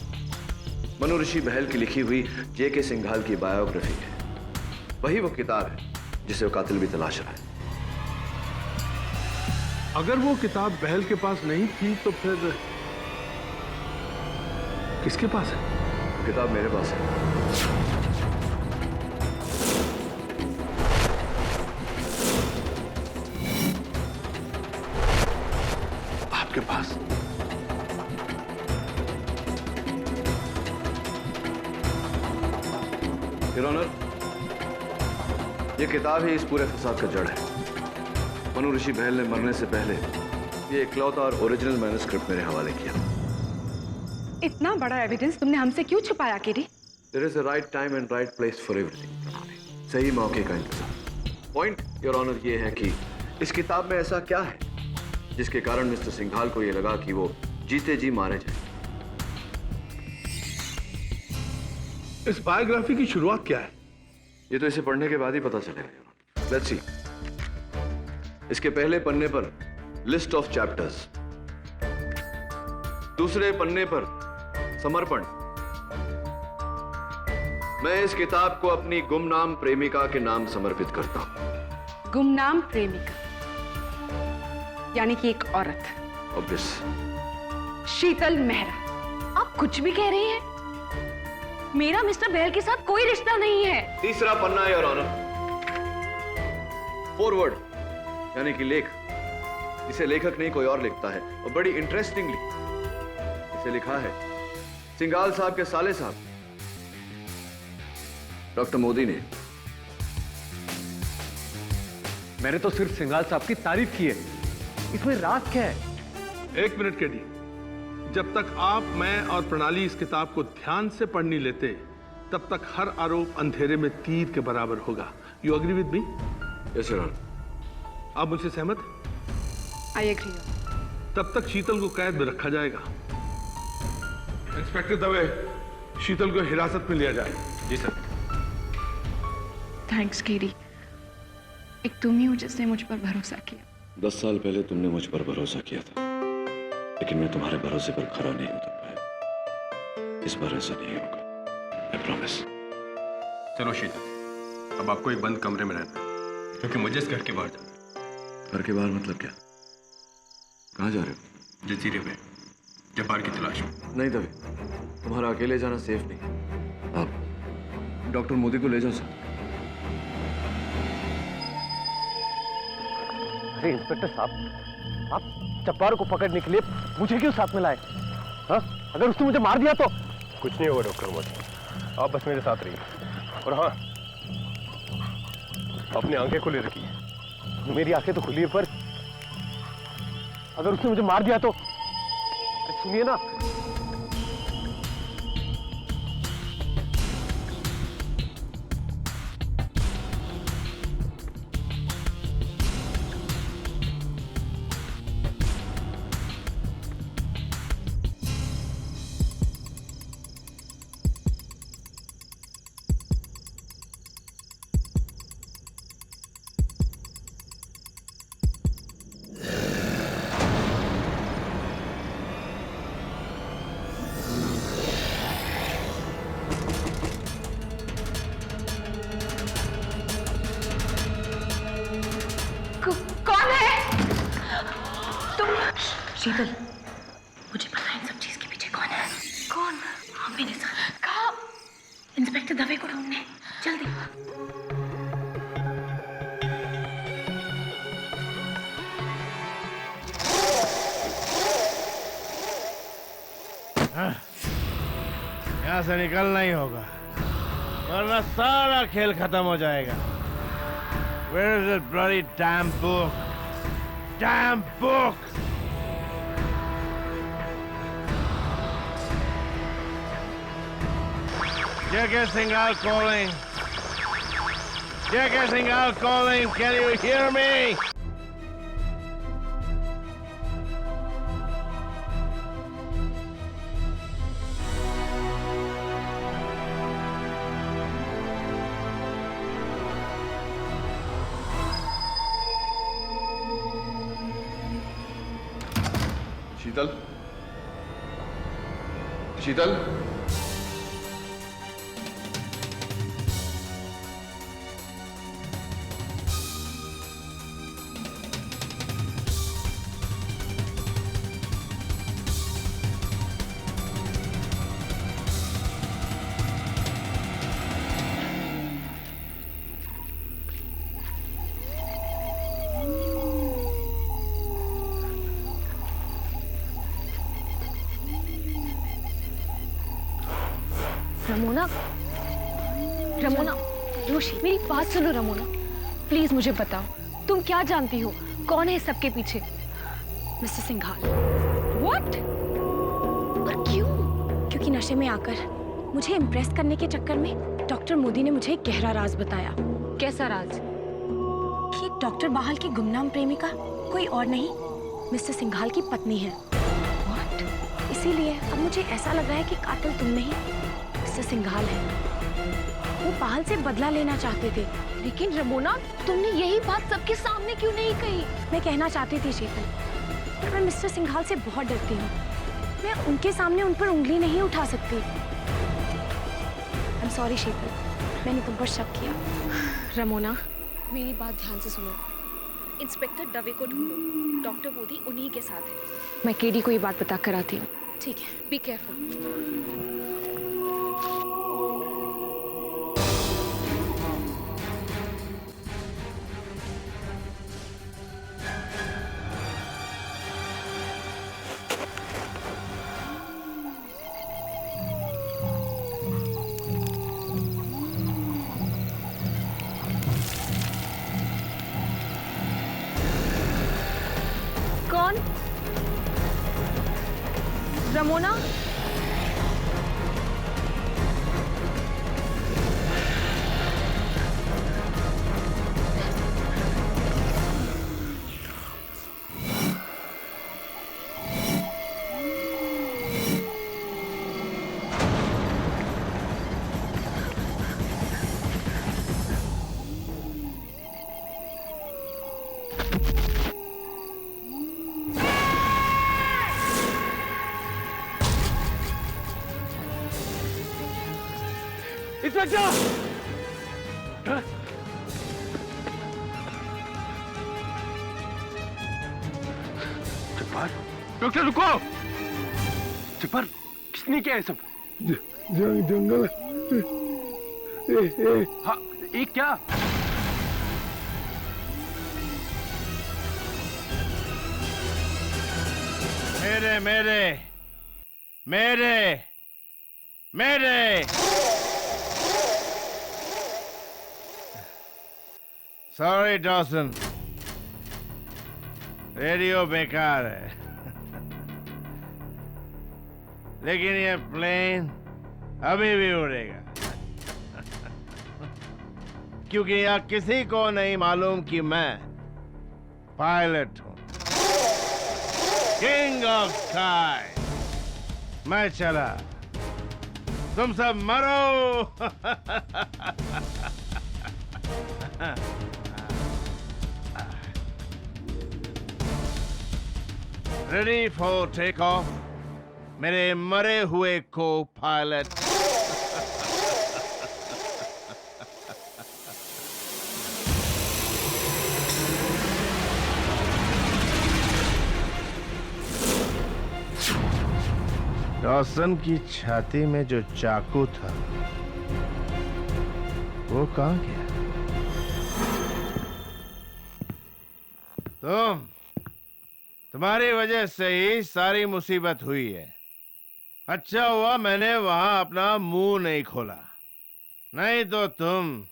मनु ऋषि बहल की लिखी हुई जेके सिंघाल की बायोग्राफी है। वही वो किताब है जिसे वो कातिल भी तलाश रहा है। अगर वो किताब बहल के पास नहीं थी तो फिर किसके पास है? किताब मेरे पास है। आपके पास? योर ऑनर, ये किताब ही इस पूरे फसाद का जड़ है। मनु ऋषि बहल ने मरने से पहले ये इकलौता और ओरिजिनल मैन्युस्क्रिप्ट मेरे हवाले किया। इतना बड़ा एविडेंस तुमने हमसे क्यों छुपाया KD? There is a right time and right place for everything. सही मौके का इंतजार. पॉइंट योर ऑनर ये है कि इस किताब में ऐसा क्या है जिसके कारण मिस्टर सिंघाल को ये लगा कि वो जीते जी मारे जाए. इस बायोग्राफी की शुरुआत क्या है? ये तो इसे पढ़ने के बाद ही पता चलेगा. Let's see. इसके पहले पन्ने पर लिस्ट ऑफ चैप्टर्स, दूसरे पन्ने पर समर्पण. मैं इस किताब को अपनी गुमनाम प्रेमिका के नाम समर्पित करता हूं. गुमनाम प्रेमिका यानी कि एक औरत. ऑब्वियस. शीतल मेहरा. आप कुछ भी कह रही हैं? मेरा मिस्टर बहल के साथ कोई रिश्ता नहीं है. तीसरा पन्ना योर ऑनर. फॉरवर्ड यानी कि लेख. इसे लेखक नहीं कोई और लिखता है और बड़ी इंटरेस्टिंगली इसे लिखा है सिंघाल साहब के साले साहब डॉक्टर मोदी ने. मैंने तो सिर्फ सिंघाल साहब की तारीफ की है. इसमें राज क्या है? एक मिनट केडी. जब तक आप, मैं और प्रणाली इस किताब को ध्यान से पढ़ नहीं लेते तब तक हर आरोप अंधेरे में तीर के बराबर होगा. You agree with me? Yes your honour. आप मुझसे सहमत? I agree. तब तक शीतल को कैद में रखा जाएगा. इंस्पेक्टर दवे, शीतल को हिरासत में लिया जाए. जी सर. Thanks KD. एक तुम ही हो जिसने मुझ पर भरोसा किया. 10 साल पहले तुमने मुझ पर भरोसा किया था, लेकिन मैं तुम्हारे भरोसे पर खरा नहीं उतर पाया. इस बार ऐसा नहीं होगा. I promise. चलो शीतल, अब आपको एक बंद कमरे में रहना है क्योंकि मुझे इस घर के बाहर जाना. घर के बाहर मतलब क्या? कहाँ जा रहे हो? जजीरे पे जब्बार की तलाश में. नहीं दवे, तुम्हारा अकेले जाना सेफ नहीं. आप डॉक्टर मोदी को ले जा सकते. अरे इंस्पेक्टर साहब, आप जब्बार को पकड़ने के लिए मुझे क्यों साथ में लाए? हाँ, अगर उसने मुझे मार दिया तो? कुछ नहीं होगा डॉक्टर मोदी, आप बस मेरे साथ रहिए. और हाँ, अपनी आंखें खुली रखिए. मेरी आंखें तो खुली है, पर अगर उसने मुझे मार दिया तो? सुनिए ना. शीतल, मुझे पता है इन सब चीज के पीछे कौन है. कौन? हाँ, मेरे साथ. कहाँ? इंस्पेक्टर दवे को ढूंढने. जल्दी. यहाँ से निकलना ही होगा वरना सारा खेल खत्म हो जाएगा. Where is that bloody damn book? Damn book! J.K. Singhal calling. J.K. Singhal calling. Can you hear me? Sheetal, Sheetal. Ramona, Ramona, Joshi, मेरी बात सुनो रमोना. प्लीज मुझे बताओ, तुम क्या जानती हो? कौन है इस सबके पीछे? मिस्टर सिंघाल. What? और क्यों? नशे में आकर मुझे इम्प्रेस करने के चक्कर में डॉक्टर मोदी ने मुझे एक गहरा राज बताया। कैसा राज? कि डॉक्टर बाहल की गुमनाम प्रेमिका कोई और नहीं, मिस्टर सिंघाल की पत्नी है। What? इसीलिए अब मुझे ऐसा लग रहा है कि कातिल तुम नहीं, मिस्टर सिंघाल है। वो बाहल से बदला लेना चाहते थे। लेकिन रमोना, तुमने यही बात सबके सामने क्यों नहीं कही? मैं कहना चाहती थी शीतल, पर मैं मिस्टर सिंघाल से बहुत डरती हूँ। मैं उनके सामने उन पर उंगली नहीं उठा सकती। I'm sorry शीतल, मैंने तुम पर शक किया। रमोना, मेरी बात ध्यान से सुनो। इंस्पेक्टर दवे को ढूंढो, डॉक्टर मोदी उन्हीं के साथ है। मैं केडी को ये बात बता कर आती हूँ। ठीक है, बी केयरफुल। कौन? रमोना? जब्बार, डॉक्टर रुको। जब्बार, किसने किया है सब? जंगल। हाँ, ये क्या? मेरे मेरे मेरे मेरे सॉरी डॉसन, रेडियो बेकार है। लेकिन ये प्लेन अभी भी उड़ेगा। क्योंकि यहाँ किसी को नहीं मालूम कि मैं पायलट हूं, किंग ऑफ स्काई। मैं चला, तुम सब मरो। रेडी फॉर टेक ऑफ, मेरे मरे हुए को पायलट। डॉसन की छाती में जो चाकू था वो कहाँ गया? तुम्हारी वजह से ही सारी मुसीबत हुई है। अच्छा हुआ मैंने वहां अपना मुंह नहीं खोला, नहीं तो तुम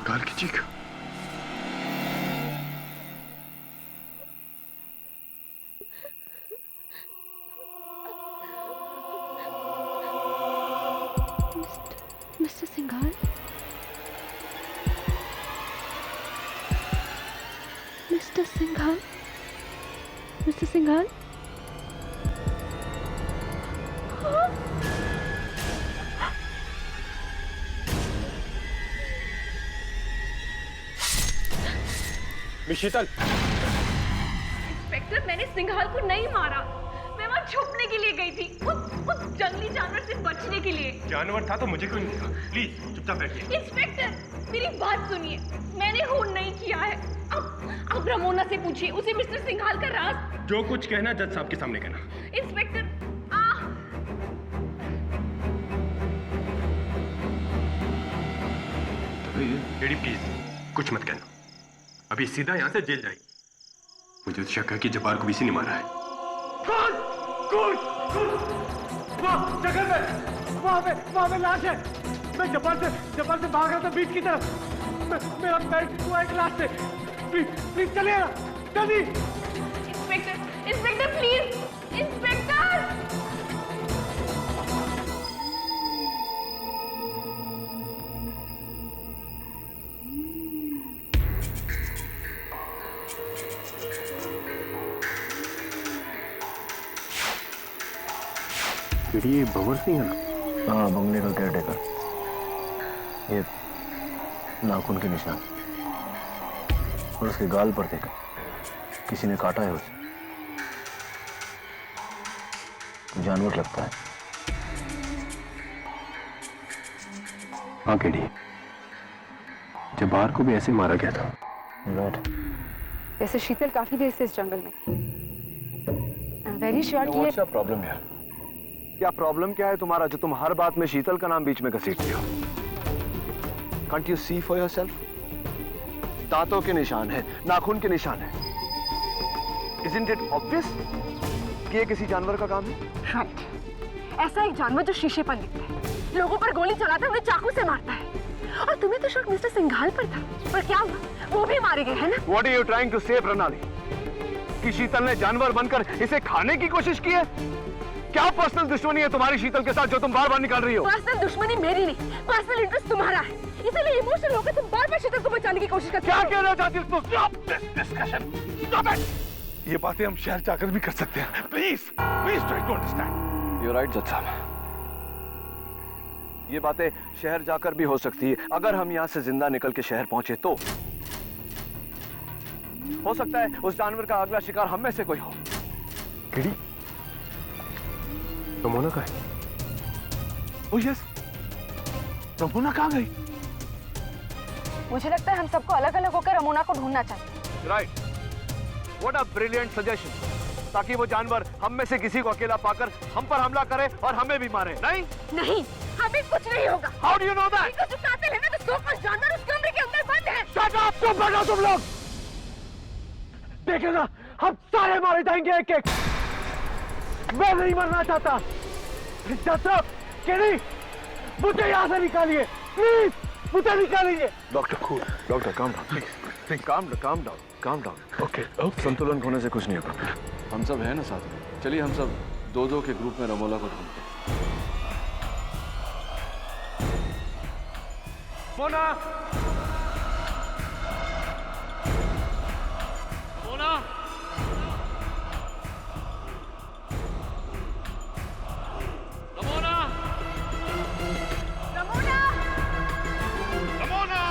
गाल की चीख। Mister Singhal, mister Singhal, mister Singhal. Sheetal, inspector, मैंने सिंघाल को नहीं मारा। मैं वहाँ छुपने के लिए गई थी, उस जंगली जानवर से बचने के लिए। जानवर था तो मुझे क्यों नहीं देखा? प्लीज चुपचाप बैठिए। इंस्पेक्टर, मेरी बात सुनिए, मैंने खून नहीं किया है। अब रमोना से पूछिए, उसे मिस्टर सिंघाल का राज। जो कुछ कहना जज साहब के सामने कहना। इंस्पेक्टर, लेडी प्लीज कुछ मत कहना, अभी सीधा यहाँ से जेल जाएगी। मुझे शक है कि जब्बार को भी इसी ने मारा है। वहाँ पे लाश है। मैं जब्बार से भाग रहा था बीच की तरफ। मेरा पैर हुआ एक लाश से। प्लीज चलिएगा जल्दी। Inspector please, inspector. ये भंवर सिंह है ना? हाँ, बंगले का केयरटेकर। ये नाखून के निशान और उसके गाल पर देखा, किसी ने काटा है उसे। जानवर लगता है। हाँ केडी, जब्बार को भी ऐसे मारा गया था। राइट। वैसे शीतल काफी देर से इस जंगल में थी। आई एम वेरी श्योर कि ये क्या प्रॉब्लम है? क्या प्रॉब्लम क्या है तुम्हारा जो तुम हर बात में शीतल का नाम बीच में घसीटते हो? Can't you see for yourself? दांतों के निशान है, नाखून के निशान है। Isn't it obvious कि ये किसी जानवर का काम है? राइट। ऐसा एक जानवर जो शीशे पर लिखता है, लोगों पर गोली चलाता है, उन्हें चाकू से मारता है। और तुम्हें तो शक मिस्टर सिंघाल पर था, पर क्या हुआ? वो भी मारे गए, है ना? What are you trying to say, प्रणाली? कि शीतल ने जानवर बनकर इसे खाने की कोशिश की है? क्या पर्सनल दुश्मनी है तुम्हारी शीतल के साथ जो तुम बार बार निकाल रही हो? पर्सनल दुश्मनी मेरी नहीं, पर्सनल इंटरेस्ट तुम्हारा है। इसलिए इमोशनल होकर तुम बार बार शीतल को बचाने की कोशिश करते हो। क्या कहना चाहती हो? Stop this discussion. Stop it. ये बातें हम शहर जाकर भी कर सकते हैं। Please try to understand. You're right, जज साहब। ये बातें शहर जाकर भी हो सकती है। अगर हम यहाँ से जिंदा निकल के शहर पहुंचे तो हो सकता है उस जानवर का अगला शिकार हम में से कोई हो। केडी, रमोना कहाँ है? ओह यस, रमोना कहाँ गई? मुझे लगता है हम सबको अलग अलग होकर रमोना को ढूंढना चाहिए। Right, what a brilliant suggestion. ताकि वो जानवर हम में से किसी को अकेला पाकर हम पर हमला करे और हमें भी मारे। नहीं नहीं, हमें कुछ नहीं होगा। How do you know that? जो कातिल है ना, तो 100 जानवर उस कमरे के अंदर बंद है। शट अप, चुप बैठो तुम लोग। देखेगा हम सारे मारे जाएंगे एक एक। मैं नहीं मरना चाहता। जज साहब, केडी, मुझे यहाँ से निकालिए प्लीज, मुझे निकालिए। Doctor cool, doctor calm down please, calm down. Okay, संतुलन खोने से कुछ नहीं होगा। हम सब हैं ना साथ में। चलिए हम सब दो के ग्रुप में रमोला को ढूंढते हैं। Mona, Mona, Ramona, Ramona, Ramona,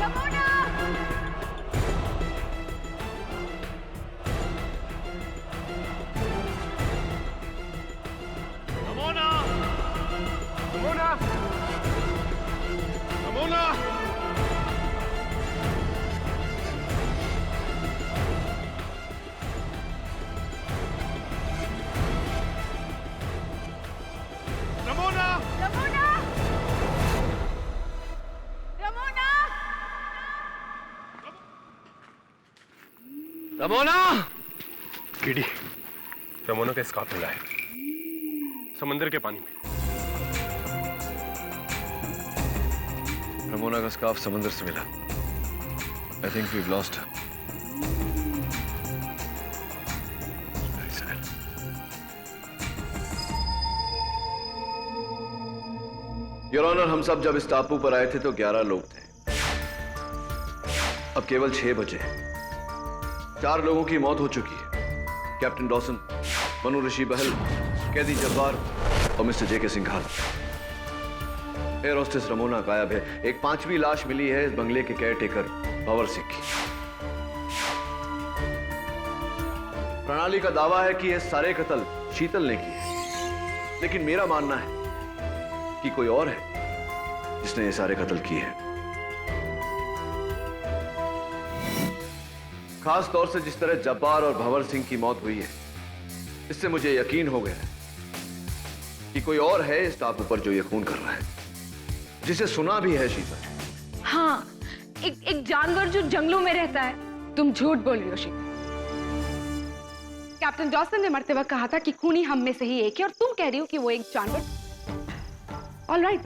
Ramona. Ramona, Ramona, Ramona. Ramona, Ramona, Ramona, Ramona. KD, Ramona का स्कार्फ मिला है समंदर के पानी में। रमोना का स्कार्फ समंदर से मिला। I think we lost her. Your honour, हम सब जब इस टापू पर आए थे तो 11 लोग थे। अब केवल 6 बचे। 4 लोगों की मौत हो चुकी है। कैप्टन डॉसन, मनु ऋषि बहल, कैदी जब्बार और मिस्टर जे के सिंघाल। एयर होस्टेस रमोना गायब है। एक 5वीं लाश मिली है इस बंगले के केयरटेकर भंवर सिंह की। प्रणाली का दावा है कि ये सारे कत्ल शीतल ने किए, लेकिन मेरा मानना है कि कोई और है जिसने ये सारे कत्ल किए हैं। खास तौर से जिस तरह जब्बार और भंवर सिंह की मौत हुई है, इससे मुझे यकीन हो गया है कि कोई और है इस टापू पर जो ये खून कर रहा है, जिसे सुना भी है शीतल। हाँ, एक जानवर जो जंगलों में रहता है। तुम झूठ बोल रही हो शीतल। कैप्टन डॉसन ने मरते वक्त कहा था कि खूनी हम में से ही एक है और तुम कह रही हो कि वो एक जानवर। ऑलराइट,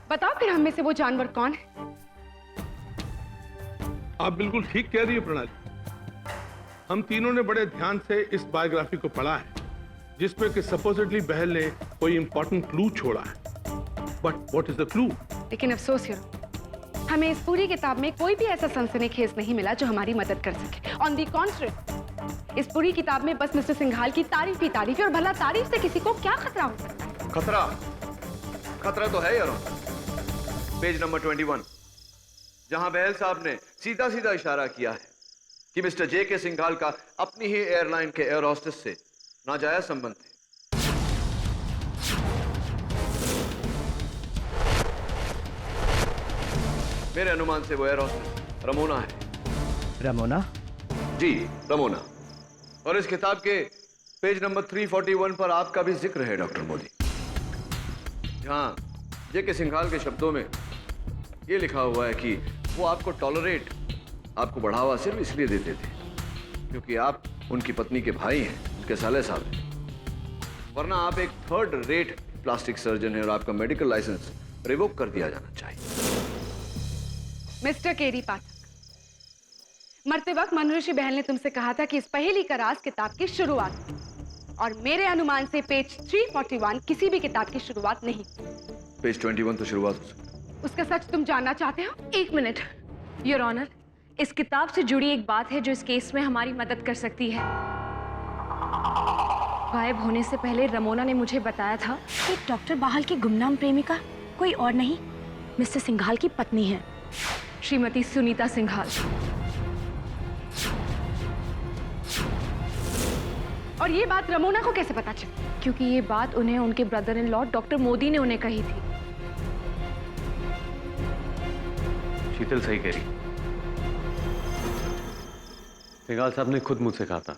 बताओ फिर हम में से वो जानवर कौन है? आप बिल्कुल ठीक कह रही है प्रणाली। हम तीनों ने बड़े ध्यान से इस बायोग्राफी को पढ़ा है, जिसमें कि सपोजिटली बहल ने कोई इंपॉर्टेंट क्लू छोड़ा है। But what is the clue? लेकिन अफसोस हीरो, हमें इस पूरी किताब में कोई भी ऐसा सनसनीखेज नहीं मिला जो हमारी मदद कर सके। ऑन दी कॉन्ट्ररी, इस पूरी किताब में बस मिस्टर सिंघाल की तारीफ ही तारीफ है, और भला तारीफ से किसी को क्या खतरा हो सकता है? खतरा तो है यार। पेज नंबर 21, जहां बहल साहब ने सीधा सीधा इशारा किया है कि मिस्टर जे.के. सिंघाल का अपनी ही एयरलाइन के एयर होस्टेस से नाजायज संबंध है। मेरे अनुमान से वो एयर होस्टेस रमोना है। रमोना? जी, रमोना। और इस किताब के पेज नंबर 341 पर आपका भी जिक्र है डॉक्टर मोदी, जहां जे.के. सिंघाल के शब्दों में यह लिखा हुआ है कि वो आपको टॉलरेट, आपको बढ़ावा सिर्फ इसलिए देते थे क्योंकि आप उनकी पत्नी के भाई हैं, उनके साले साहब हैं। वरना आप एक थर्ड रेट प्लास्टिक सर्जन हैं और आपका मेडिकल लाइसेंस रिवोक कर दिया जाना चाहिए। मिस्टर केरी पाठक, मरते वक्त मनऋषि बहल ने तुमसे कहा था कि इस पहेली का राज किताब की शुरुआत, और मेरे अनुमान से पेज 341 किसी भी किताब की शुरुआत नहीं। पेज 21 तो शुरुआत हो सकती। उसका सच तुम जानना चाहते हो? एक मिनट योर ऑनर, इस किताब से जुड़ी एक बात है जो इस केस में हमारी मदद कर सकती है। गायब होने से पहले रमोना ने मुझे बताया था कि डॉक्टर बाहल की गुमनाम प्रेमिका कोई और नहीं, मिस्टर सिंघाल की पत्नी है, श्रीमती सुनीता सिंघाल। और ये बात रमोना को कैसे पता चली? क्योंकि ये बात उन्हें उनके brother in law doctor Modi ने उन्हें कही थी। शीतल सही कह रही। सिंघाल साहब ने खुद मुझसे कहा था,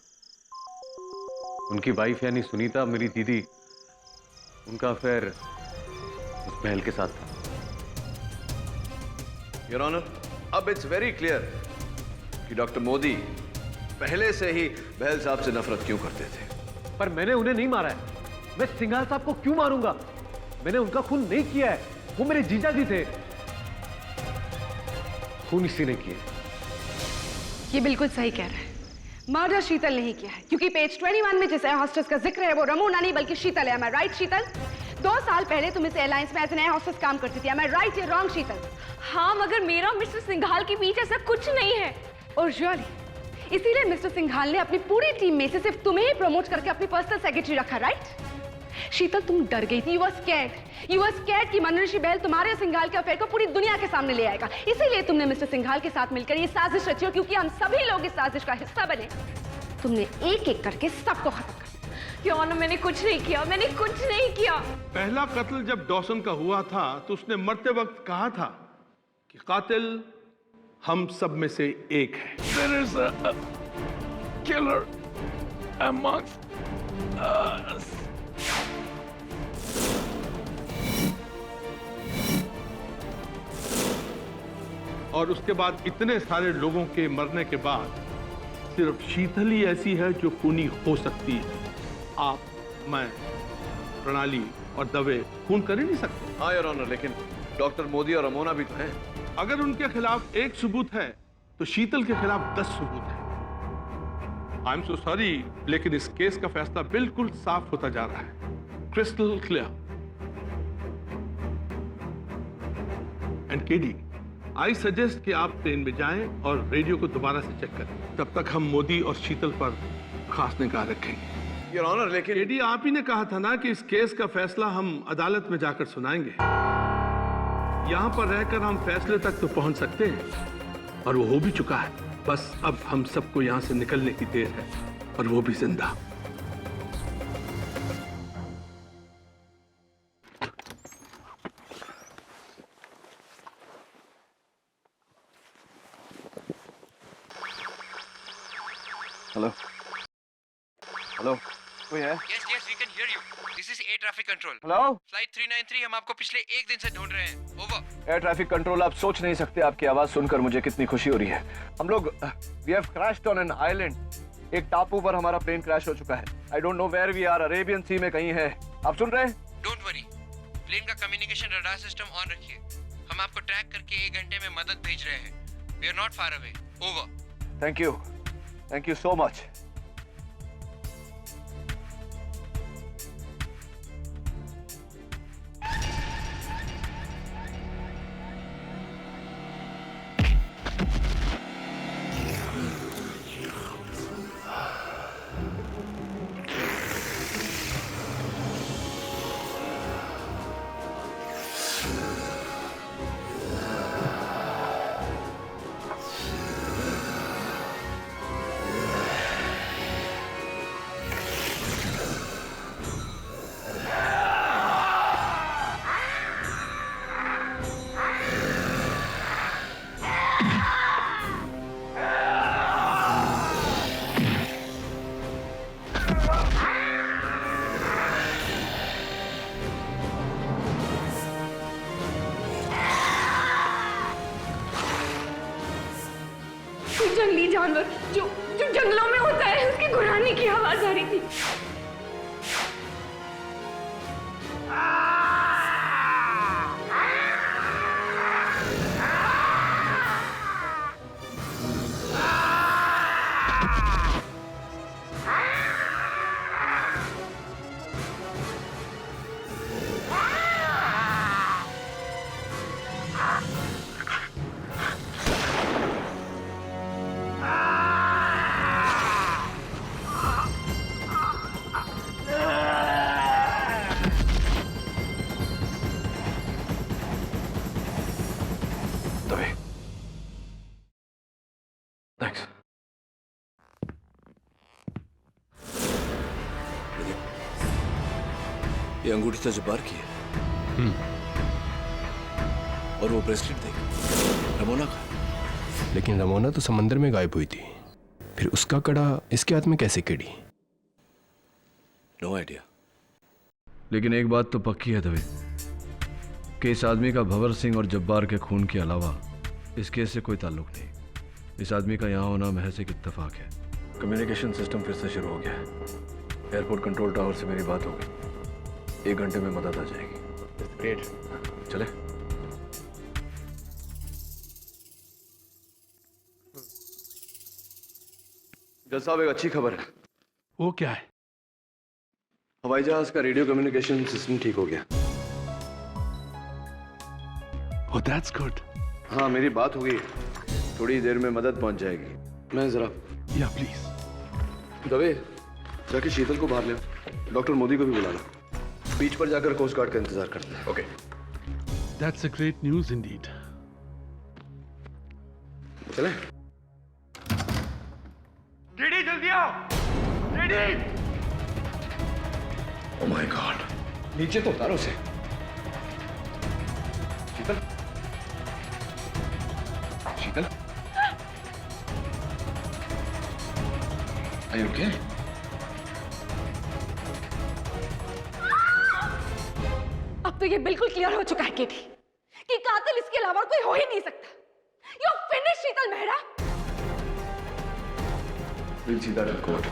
उनकी वाइफ यानी सुनीता, मेरी दीदी, उनका अफेयर उस बहल के साथ था। योर ऑनर, अब इट्स वेरी क्लियर कि डॉक्टर मोदी पहले से ही बहल साहब से नफरत क्यों करते थे। पर मैंने उन्हें नहीं मारा है। मैं सिंघाल साहब को क्यों मारूंगा? मैंने उनका खून नहीं किया है, वो मेरे जीजा जी थे। खून इसी ने किया। ये बिल्कुल सही कह रहा है। मर्डर शीतल नहीं किया है, क्योंकि पेज 21 में जिस एयर होस्टेस का जिक्र है वो रमोना नहीं बल्कि शीतल है। Am I right, शीतल? 2 साल पहले तुम इस एयरलाइंस में एज एन एयर होस्टेस काम करती थी। Am I right या रॉन्ग, शीतल? हाँ, मगर मेरा मिस्टर सिंघाल के बीच ऐसा कुछ नहीं है। और रियली इसीलिए मिस्टर सिंघाल ने अपनी पूरी टीम में से सिर्फ तुम्हें ही प्रमोट करके अपनी पर्सनल सेक्रेटरी रखा, राइट? शीतल, तुम डर गई थी। यू वर स्कैर्ड कि मनऋषि बहल तुम्हारे सिंघाल के अफेयर को पूरी दुनिया के सामने ले आएगा। इसीलिए तुमने मिस्टर सिंघाल के साथ मिलकर ये साजिश रची, और क्योंकि हम सभी लोग इस साजिश का हिस्सा बने, तुमने एक एक करके सबको खत्म कर दिया। क्यों ना, मैंने कुछ नहीं किया, मैंने कुछ नहीं किया। पहला कत्ल जब डॉसन का हुआ था तो उसने मरते वक्त कहा था कि कातिल हम सब में से एक है। There is a killer amongst us. और उसके बाद इतने सारे लोगों के मरने के बाद सिर्फ शीतल ही ऐसी है जो खूनी हो सकती है। आप, मैं, प्रणाली और दवे खून कर ही नहीं सकते। हाँ योर ऑनर, लेकिन डॉक्टर मोदी और रमोना भी तो हैं। अगर उनके खिलाफ एक सबूत है तो शीतल के खिलाफ 10 सबूत है। आई एम सो सॉरी, लेकिन इस केस का फैसला बिल्कुल साफ होता जा रहा है, crystal clear. And KD, I suggest कि आप ट्रेन में जाएं और रेडियो को दोबारा से चेक करें। तब तक हम मोदी और शीतल पर खास निगाह रखेंगे। योर ऑनर, लेकिन केडी, आप ही ने कहा था ना कि इस केस का फैसला हम अदालत में जाकर सुनाएंगे। यहां पर रहकर हम फैसले तक तो पहुंच सकते हैं, और वो हो भी चुका है। बस अब हम सबको यहां से निकलने की देर है, और वो भी जिंदा। हेलो हेलो, कोई है? Yes, we can hear you. This is Air Traffic Control. Hello, Flight 393 हम आपको पिछले 1 दिन से ढूंढ रहे हैं. Over. एयर ट्रैफिक कंट्रोल, आप सोच नहीं सकते आपकी आवाज सुनकर मुझे कितनी खुशी हो रही है। हम लोग we have crashed on an island एक टापू पर हमारा प्लेन क्रैश हो चुका है। I don't know where we are, Arabian sea में कहीं है। आप सुन रहे हैं? डोंट वरी, प्लेन का कम्युनिकेशन रडार सिस्टम ऑन रखिए। हम आपको ट्रैक करके 1 घंटे में मदद भेज रहे हैं। We are not far away. Over. Thank you so much. जंगली जानवर जो जंगलों में होता है, उसकी गुर्राने की आवाज आ रही थी। ये अंगूठी तो जब्बार की है। और वो ब्रेसलेट देख, रमोना का। लेकिन रमोना तो समंदर में गायब हुई थी, फिर उसका कड़ा इसके हाथ में कैसे किड़ी? No idea. लेकिन एक बात तो पक्की है दवे कि इस आदमी का भंवर सिंह और जब्बार के खून के अलावा इस केस से कोई ताल्लुक नहीं। इस आदमी का यहाँ होना महज एक इत्तेफाक है। कम्युनिकेशन सिस्टम फिर से शुरू हो गया है। एयरपोर्ट कंट्रोल टावर से मेरी बात होगी, 1 घंटे में मदद आ जाएगी। ग्रेट, चले। जज साहब, एक अच्छी खबर है। वो क्या है? हवाई जहाज का रेडियो कम्युनिकेशन सिस्टम ठीक हो गया। Oh, that's good. हाँ, मेरी बात हो गई, थोड़ी देर में मदद पहुंच जाएगी। मैं जरा या प्लीज। दवे, जाके शीतल को बाहर ले, डॉक्टर मोदी को भी बुला लो। बीच पर जाकर कोस्ट गार्ड का इंतजार करते हैं। Okay. That's a great news indeed. चले। डीडी जल्दी आओ, डीडी। Oh my God, नीचे तो उतारो उसे। शीतल, शीतल, Are you okay? अब तो ये बिल्कुल क्लियर हो चुका है केटी कि कातिल इसके अलावा कोई हो ही नहीं सकता। You're finished, Sheetal Mehra. We'll see that in court.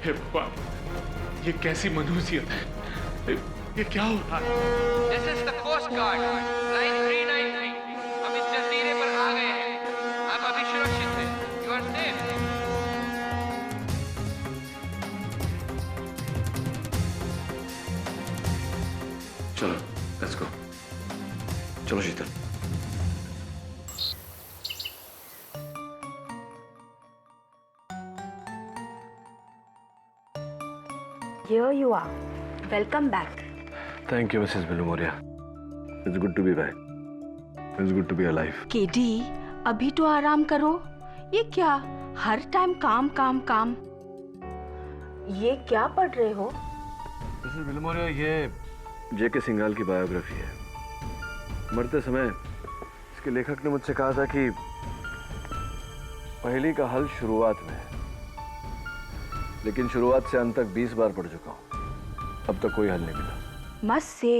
हे भगवान, ये कैसी मनुष्यत है? ये क्या हो रहा है? This is the Coast Guard, Line 393. हम इस जजीरे पर आ गए हैं। आप अभी सुरक्षित हैं। You are safe. चलो, let's go. चलो शीतल। Here you are. Welcome back. Thank you, Mrs. Bilumoria. It's good to be back. It's good to be alive. KD, अभी तो आराम करो। ये क्या हर टाइम काम काम काम? ये क्या पढ़ रहे हो? मिसेस बिलमोरिया, ये जेके सिंघाल की बायोग्राफी है। मरते समय इसके लेखक ने मुझसे कहा था कि पहेली का हल शुरुआत में है, लेकिन शुरुआत से अंत तक 20 बार पढ़ चुका हूं, अब तक कोई हल नहीं मिला। मत से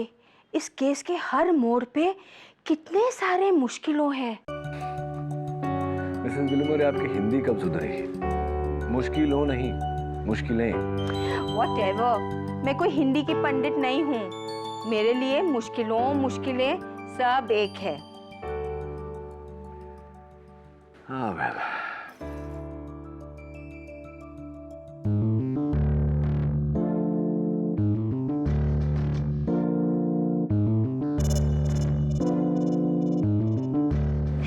इस केस के हर मोड़ पे कितने सारे मुश्किलों हैं। मिसेस बिलमोरिया, आपकी हिंदी कब सुधरेगी? मुश्किल हो नहीं, मुश्किलें। Whatever, मैं कोई हिंदी की पंडित नहीं हूँ। मेरे लिए मुश्किलें सब एक है। हाँ वेल।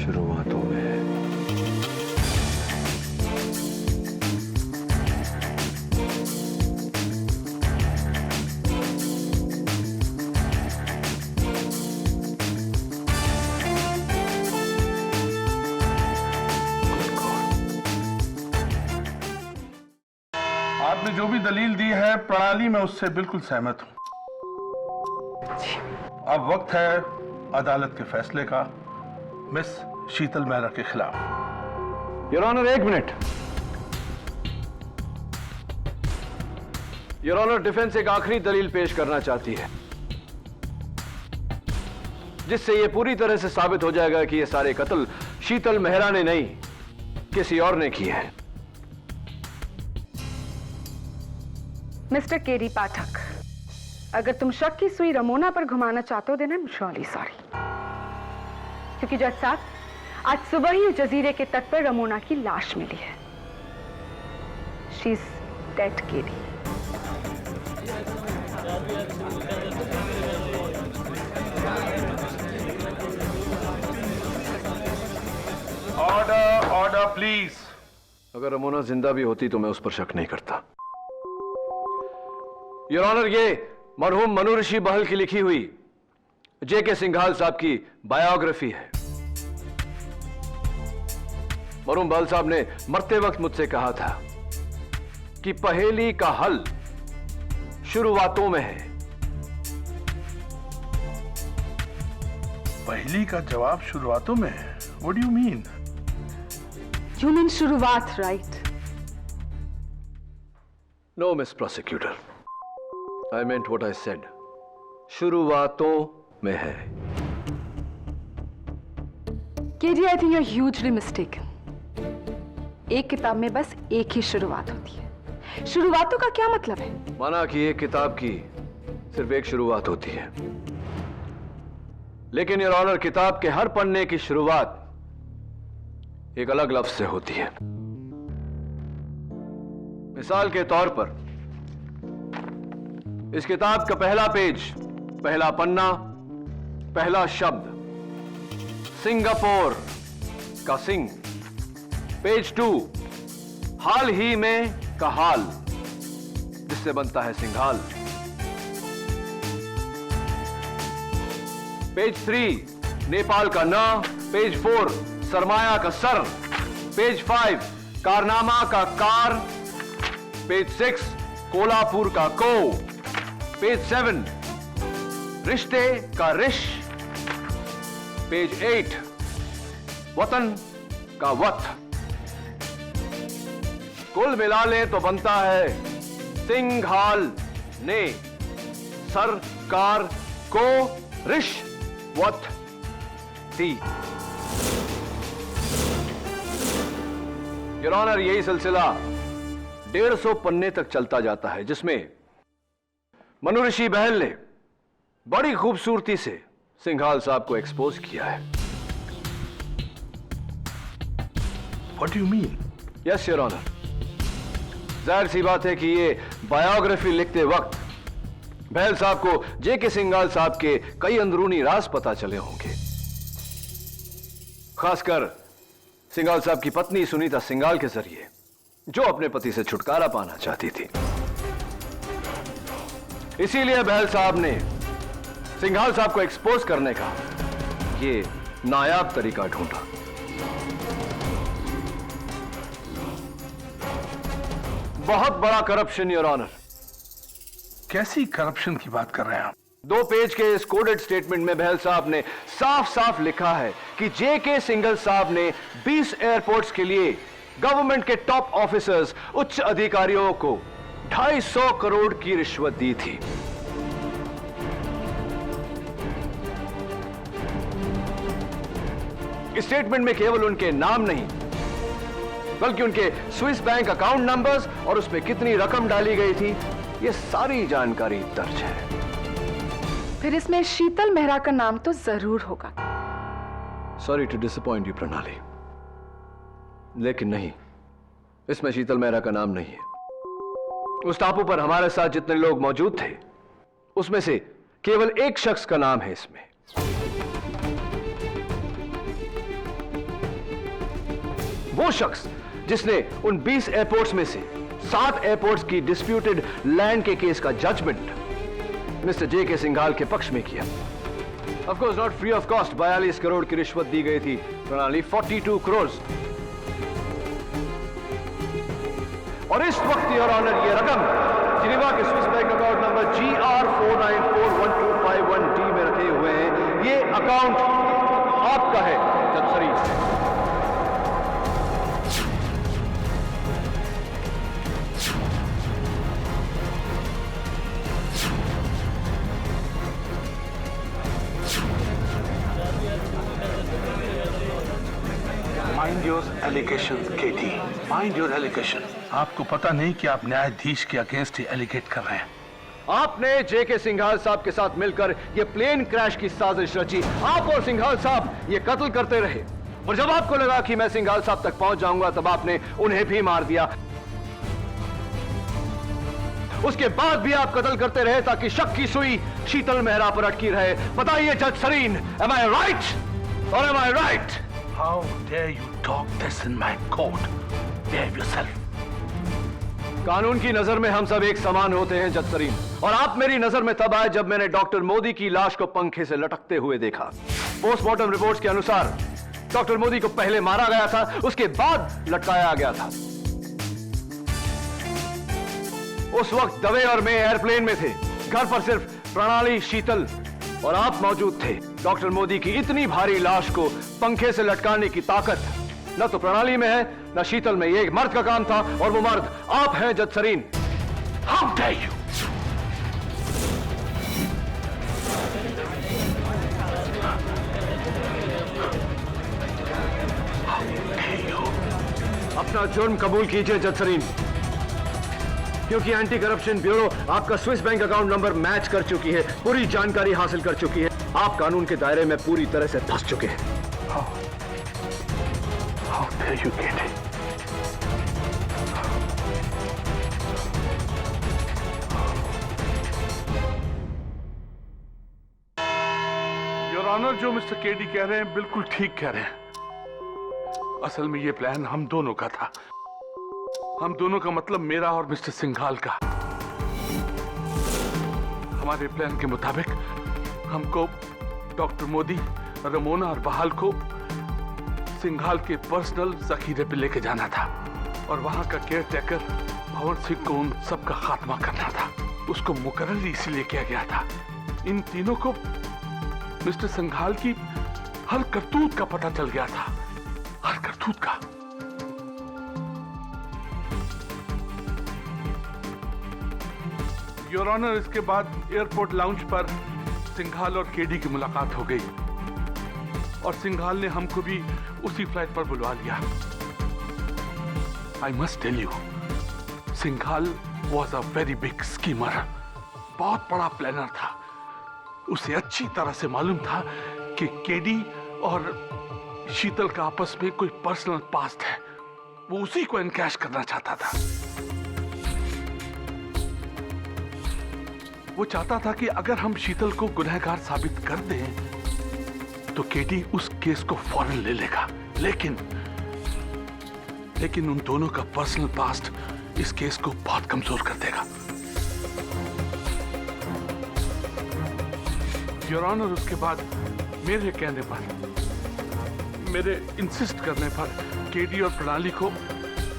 शुरुआतों में आपने जो भी दलील दी है प्रणाली में उससे बिल्कुल सहमत हूं। अब वक्त है अदालत के फैसले का मिस शीतल मेहरा के खिलाफ। योर ऑनर, एक मिनट। योर ऑनर, डिफेंस एक आखिरी दलील पेश करना चाहती है जिससे यह पूरी तरह से साबित हो जाएगा कि ये सारे कत्ल शीतल मेहरा ने नहीं, किसी और ने किए हैं। मिस्टर केडी पाठक, अगर तुम शक की सुई रमोना पर घुमाना चाहते हो, then I am really sorry. क्योंकि जज साहब, आज सुबह ही जजीरे के तट पर रमोना की लाश मिली है। She is dead KD. Order, order please. अगर रमोना जिंदा भी होती तो मैं उस पर शक नहीं करता। योर ऑनर, ये मरहूम मनु ऋषि बहल की लिखी हुई जेके सिंघाल साहब की बायोग्राफी है। मरहूम बहल साहब ने मरते वक्त मुझसे कहा था कि पहेली का हल शुरुआतों में है। पहेली का जवाब शुरुआतों में है? What do you mean? You mean शुरुआत, right? No, Miss Prosecutor. I meant what I said. शुरुआतों में है। KD, I think you're hugely mistaken. एक किताब में बस एक ही शुरुआत होती है। शुरुआतों का क्या मतलब है? माना कि एक किताब की सिर्फ एक शुरुआत होती है, लेकिन योर ऑनर, किताब के हर पन्ने की शुरुआत एक अलग लफ्ज से होती है। मिसाल के तौर पर इस किताब का पहला पेज, पहला पन्ना, पहला शब्द सिंगापुर का सिंग। पेज 2 हाल ही में का हाल, जिससे बनता है सिंघाल। पेज 3 नेपाल का न। पेज 4 सरमाया का सर। पेज 5 कारनामा का कार। पेज 6 कोल्हापुर का को। पेज 7 रिश्ते का रिश। पेज 8 वतन का वत। कुल मिला ले तो बनता है सिंघाल ने सरकार को रिश्वत दी। योर ऑनर, यही सिलसिला 150 पन्ने तक चलता जाता है, जिसमें मनु ऋषि बहल ने बड़ी खूबसूरती से सिंघाल साहब को एक्सपोज किया है। What do you mean? Yes your honour, जाहिर सी बात है कि ये बायोग्राफी लिखते वक्त बहल साहब को जेके सिंघाल साहब के कई अंदरूनी राज पता चले होंगे। खासकर सिंघाल साहब की पत्नी सुनीता सिंघाल के जरिए, जो अपने पति से छुटकारा पाना चाहती थी। इसीलिए बहल साहब ने सिंघाल साहब को एक्सपोज करने का ये नायाब तरीका ढूंढा। बहुत बड़ा करप्शन योर ऑनर। कैसी करप्शन की बात कर रहे हैं आप? 2 पेज के इस कोडेड स्टेटमेंट में बहल साहब ने साफ साफ लिखा है कि जेके सिंघाल साहब ने 20 एयरपोर्ट्स के लिए गवर्नमेंट के टॉप ऑफिसर्स, उच्च अधिकारियों को 250 करोड़ की रिश्वत दी थी। इस स्टेटमेंट में केवल उनके नाम नहीं, बल्कि उनके स्विस बैंक अकाउंट नंबर्स और उसमें कितनी रकम डाली गई थी, ये सारी जानकारी दर्ज है। फिर इसमें शीतल मेहरा का नाम तो जरूर होगा। सॉरी टू डिसअपॉइंट यू प्रणाली, लेकिन नहीं, इसमें शीतल मेहरा का नाम नहीं है। उस टापू पर हमारे साथ जितने लोग मौजूद थे, उसमें से केवल एक शख्स का नाम है इसमें। वो शख्स जिसने उन 20 एयरपोर्ट्स में से 7 एयरपोर्ट्स की डिस्प्यूटेड लैंड के केस का जजमेंट मिस्टर जे.के. सिंघाल के पक्ष में किया। Of course not free of cost. 42 crore की रिश्वत दी गई थी प्रणाली, 42 करोड़। और इस वक्त योर ऑनर ये रकम जिनेवा के Swiss bank account number GR4941251D में रखे हुए हैं। ये अकाउंट आपका है जज Sarin. Mind your allegations, Katie. Mind your allegations. आपको पता नहीं कि आप न्यायाधीश के अगेंस्ट ही एलिगेट कर रहे हैं। आपने जे.के. सिंघाल साहब के साथ मिलकर ये प्लेन क्रैश की साजिश रची। आप और सिंघाल साहब ये कत्ल करते रहे, और जब आपको लगा कि मैं सिंघाल साहब तक पहुंच जाऊंगा, तब आपने उन्हें भी मार दिया। उसके बाद भी आप कत्ल करते रहे ताकि शक की सुई शीतल मेहरा पर अटकी रहे। बताइए जज Sarin, am I right or am I right? How dare you talk this in my court? Behave yourself. कानून की नजर में हम सब एक समान होते हैं जज सरीन, और आप मेरी नजर में तब आए जब मैंने डॉक्टर मोदी की लाश को पंखे से लटकते हुए देखा। पोस्टमार्टम रिपोर्ट्स के अनुसार डॉक्टर मोदी को पहले मारा गया था, उसके बाद लटकाया गया था। उस वक्त दवे और मैं एयरप्लेन में थे। घर पर सिर्फ प्रणाली, शीतल और आप मौजूद थे। डॉक्टर मोदी की इतनी भारी लाश को पंखे से लटकाने की ताकत न तो प्रणाली में है न शीतल में। ये एक मर्द का काम था, और वो मर्द आप हैं जज सरीन। How dare you? अपना जुर्म कबूल कीजिए जज सरीन, क्योंकि एंटी करप्शन ब्यूरो आपका Swiss bank account number match कर चुकी है, पूरी जानकारी हासिल कर चुकी है। आप कानून के दायरे में पूरी तरह से फंस चुके हैं। How dare you, Katie? Your honour, जो मिस्टर केडी कह रहे हैं बिल्कुल ठीक कह रहे हैं। असल में ये प्लान हम दोनों का था। हम दोनों का मतलब मेरा और मिस्टर सिंघाल का। हमारे प्लान के मुताबिक हमको डॉक्टर मोदी, रमोना और बहाल को सिंघाल के पर्सनल जखीरे पे लेके जाना था, और वहां का केयर टेकर भवन सिंह को उन सबका खात्मा करना था। उसको मुकर्रर इसलिए किया गया था। इन तीनों को मिस्टर सिंघाल की हर करतूत का पता चल गया था, हर करतूत का। योर ऑनर, इसके बाद एयरपोर्ट लाउंज पर सिंघाल और केडी की मुलाकात हो गई, और सिंघाल ने हमको भी उसी फ्लाइट पर बुलवा लिया। I must tell you, Singhal was a very big schemer. बहुत बड़ा प्लानर था। उसे अच्छी तरह से मालूम था कि केडी और शीतल का आपस में कोई पर्सनल पास्ट है। वो उसी को एनकैश करना चाहता था। वो चाहता था कि अगर हम शीतल को गुनहगार साबित कर दें तो केटी उस केस को फौरन ले लेगा, लेकिन उन दोनों का पर्सनल पास्ट इस केस को बहुत कमजोर कर देगा। योर ऑनर, उसके बाद मेरे कहने पर, मेरे इंसिस्ट करने पर केडी और प्रणाली को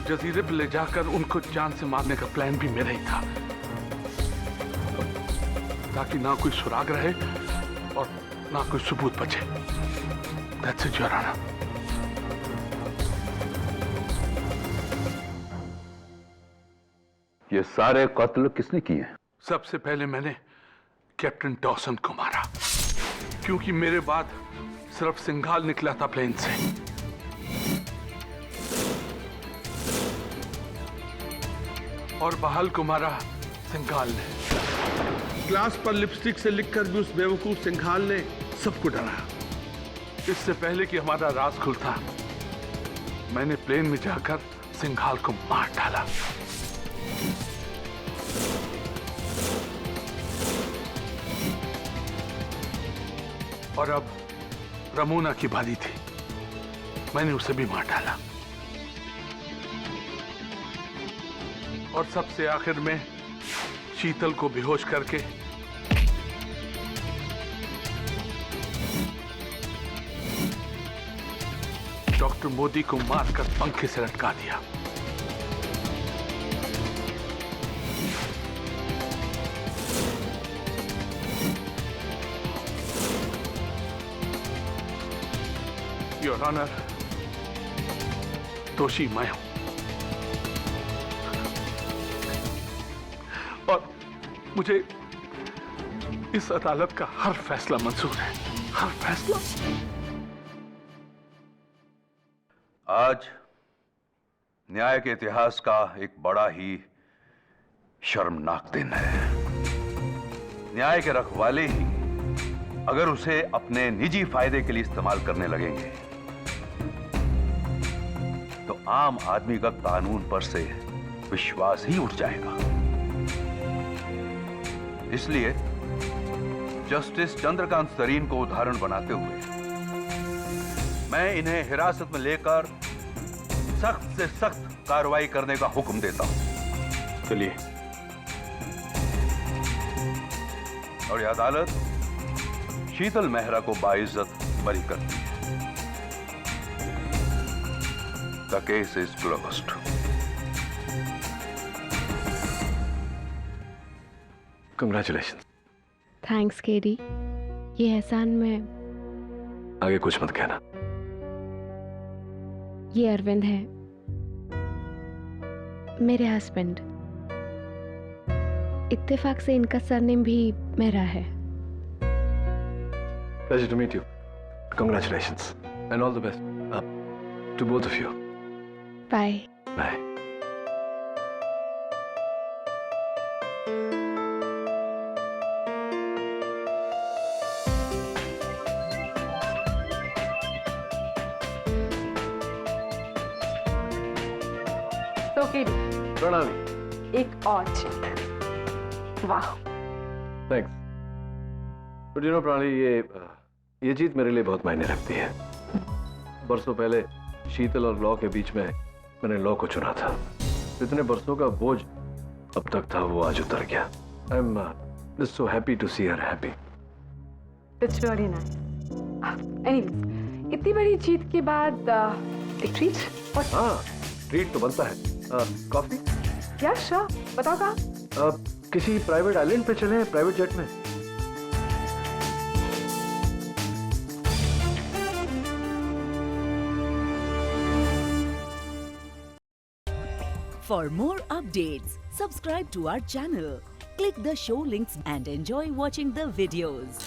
जजीरे पर ले जाकर उनको जान से मारने का प्लान भी मेरा ही था, ताकि ना कोई सुराग रहे और ना कोई सबूत बचे। That's it, Your Honor. ये सारे कत्ल किसने किए? सबसे पहले मैंने कैप्टन डॉसन को मारा, क्योंकि मेरे बाद सिर्फ सिंघाल निकला था प्लेन से। और बहाल को मारा सिंघाल ने। ग्लास पर लिपस्टिक से लिखकर भी उस बेवकूफ सिंघाल ने सबको डराया। इससे पहले कि हमारा राज खुलता, मैंने प्लेन में जाकर सिंघाल को मार डाला। और अब रमोना की बारी थी, मैंने उसे भी मार डाला। और सबसे आखिर में शीतल को बेहोश करके डॉक्टर मोदी को मारकर पंखे से लटका दिया। योर ऑनर, दोषी मैं हूं और मुझे इस अदालत का हर फैसला मंजूर है, हर फैसला। आज न्याय के इतिहास का एक बड़ा ही शर्मनाक दिन है। न्याय के रखवाले ही अगर उसे अपने निजी फायदे के लिए इस्तेमाल करने लगेंगे तो आम आदमी का कानून पर से विश्वास ही उठ जाएगा। इसलिए जस्टिस चंद्रकांत सरीन को उदाहरण बनाते हुए मैं इन्हें हिरासत में लेकर सख्त से सख्त कार्रवाई करने का हुक्म देता हूं। चलिए। और यह अदालत शीतल मेहरा को बाइज्जत बरी करती है। The case is closed. Congratulations. Thanks KD, ये एहसान मैं। आगे कुछ मत कहना। ये अरविंद है, मेरे हस्बैंड। इत्तेफाक से इनका सरनेम भी मेरा है। Pleasure to meet you. Congratulations and all the best to both of you. Bye. Bye. तो केडी, प्रणाली। एक और जीत। वाह। थैंक्स। बट यू नो प्रणाली, ये जीत मेरे लिए बहुत मायने रखती है। बरसों पहले शीतल और लॉ के बीच में मैंने लॉ को चुना था। इतने बरसों का बोझ अब तक था, वो आज उतर गया। I am just so happy to see her happy. It's really nice. Anyways, इतनी बड़ी जीत के बाद एक ट्रीट। हाँ, ट्रीट तो बनता है। कॉफी? Yeah, sure. बताओ कहाँ? किसी प्राइवेट आइलैंड पे चले, प्राइवेट जेट में। For more updates, subscribe to our channel, click the show links and enjoy watching the videos.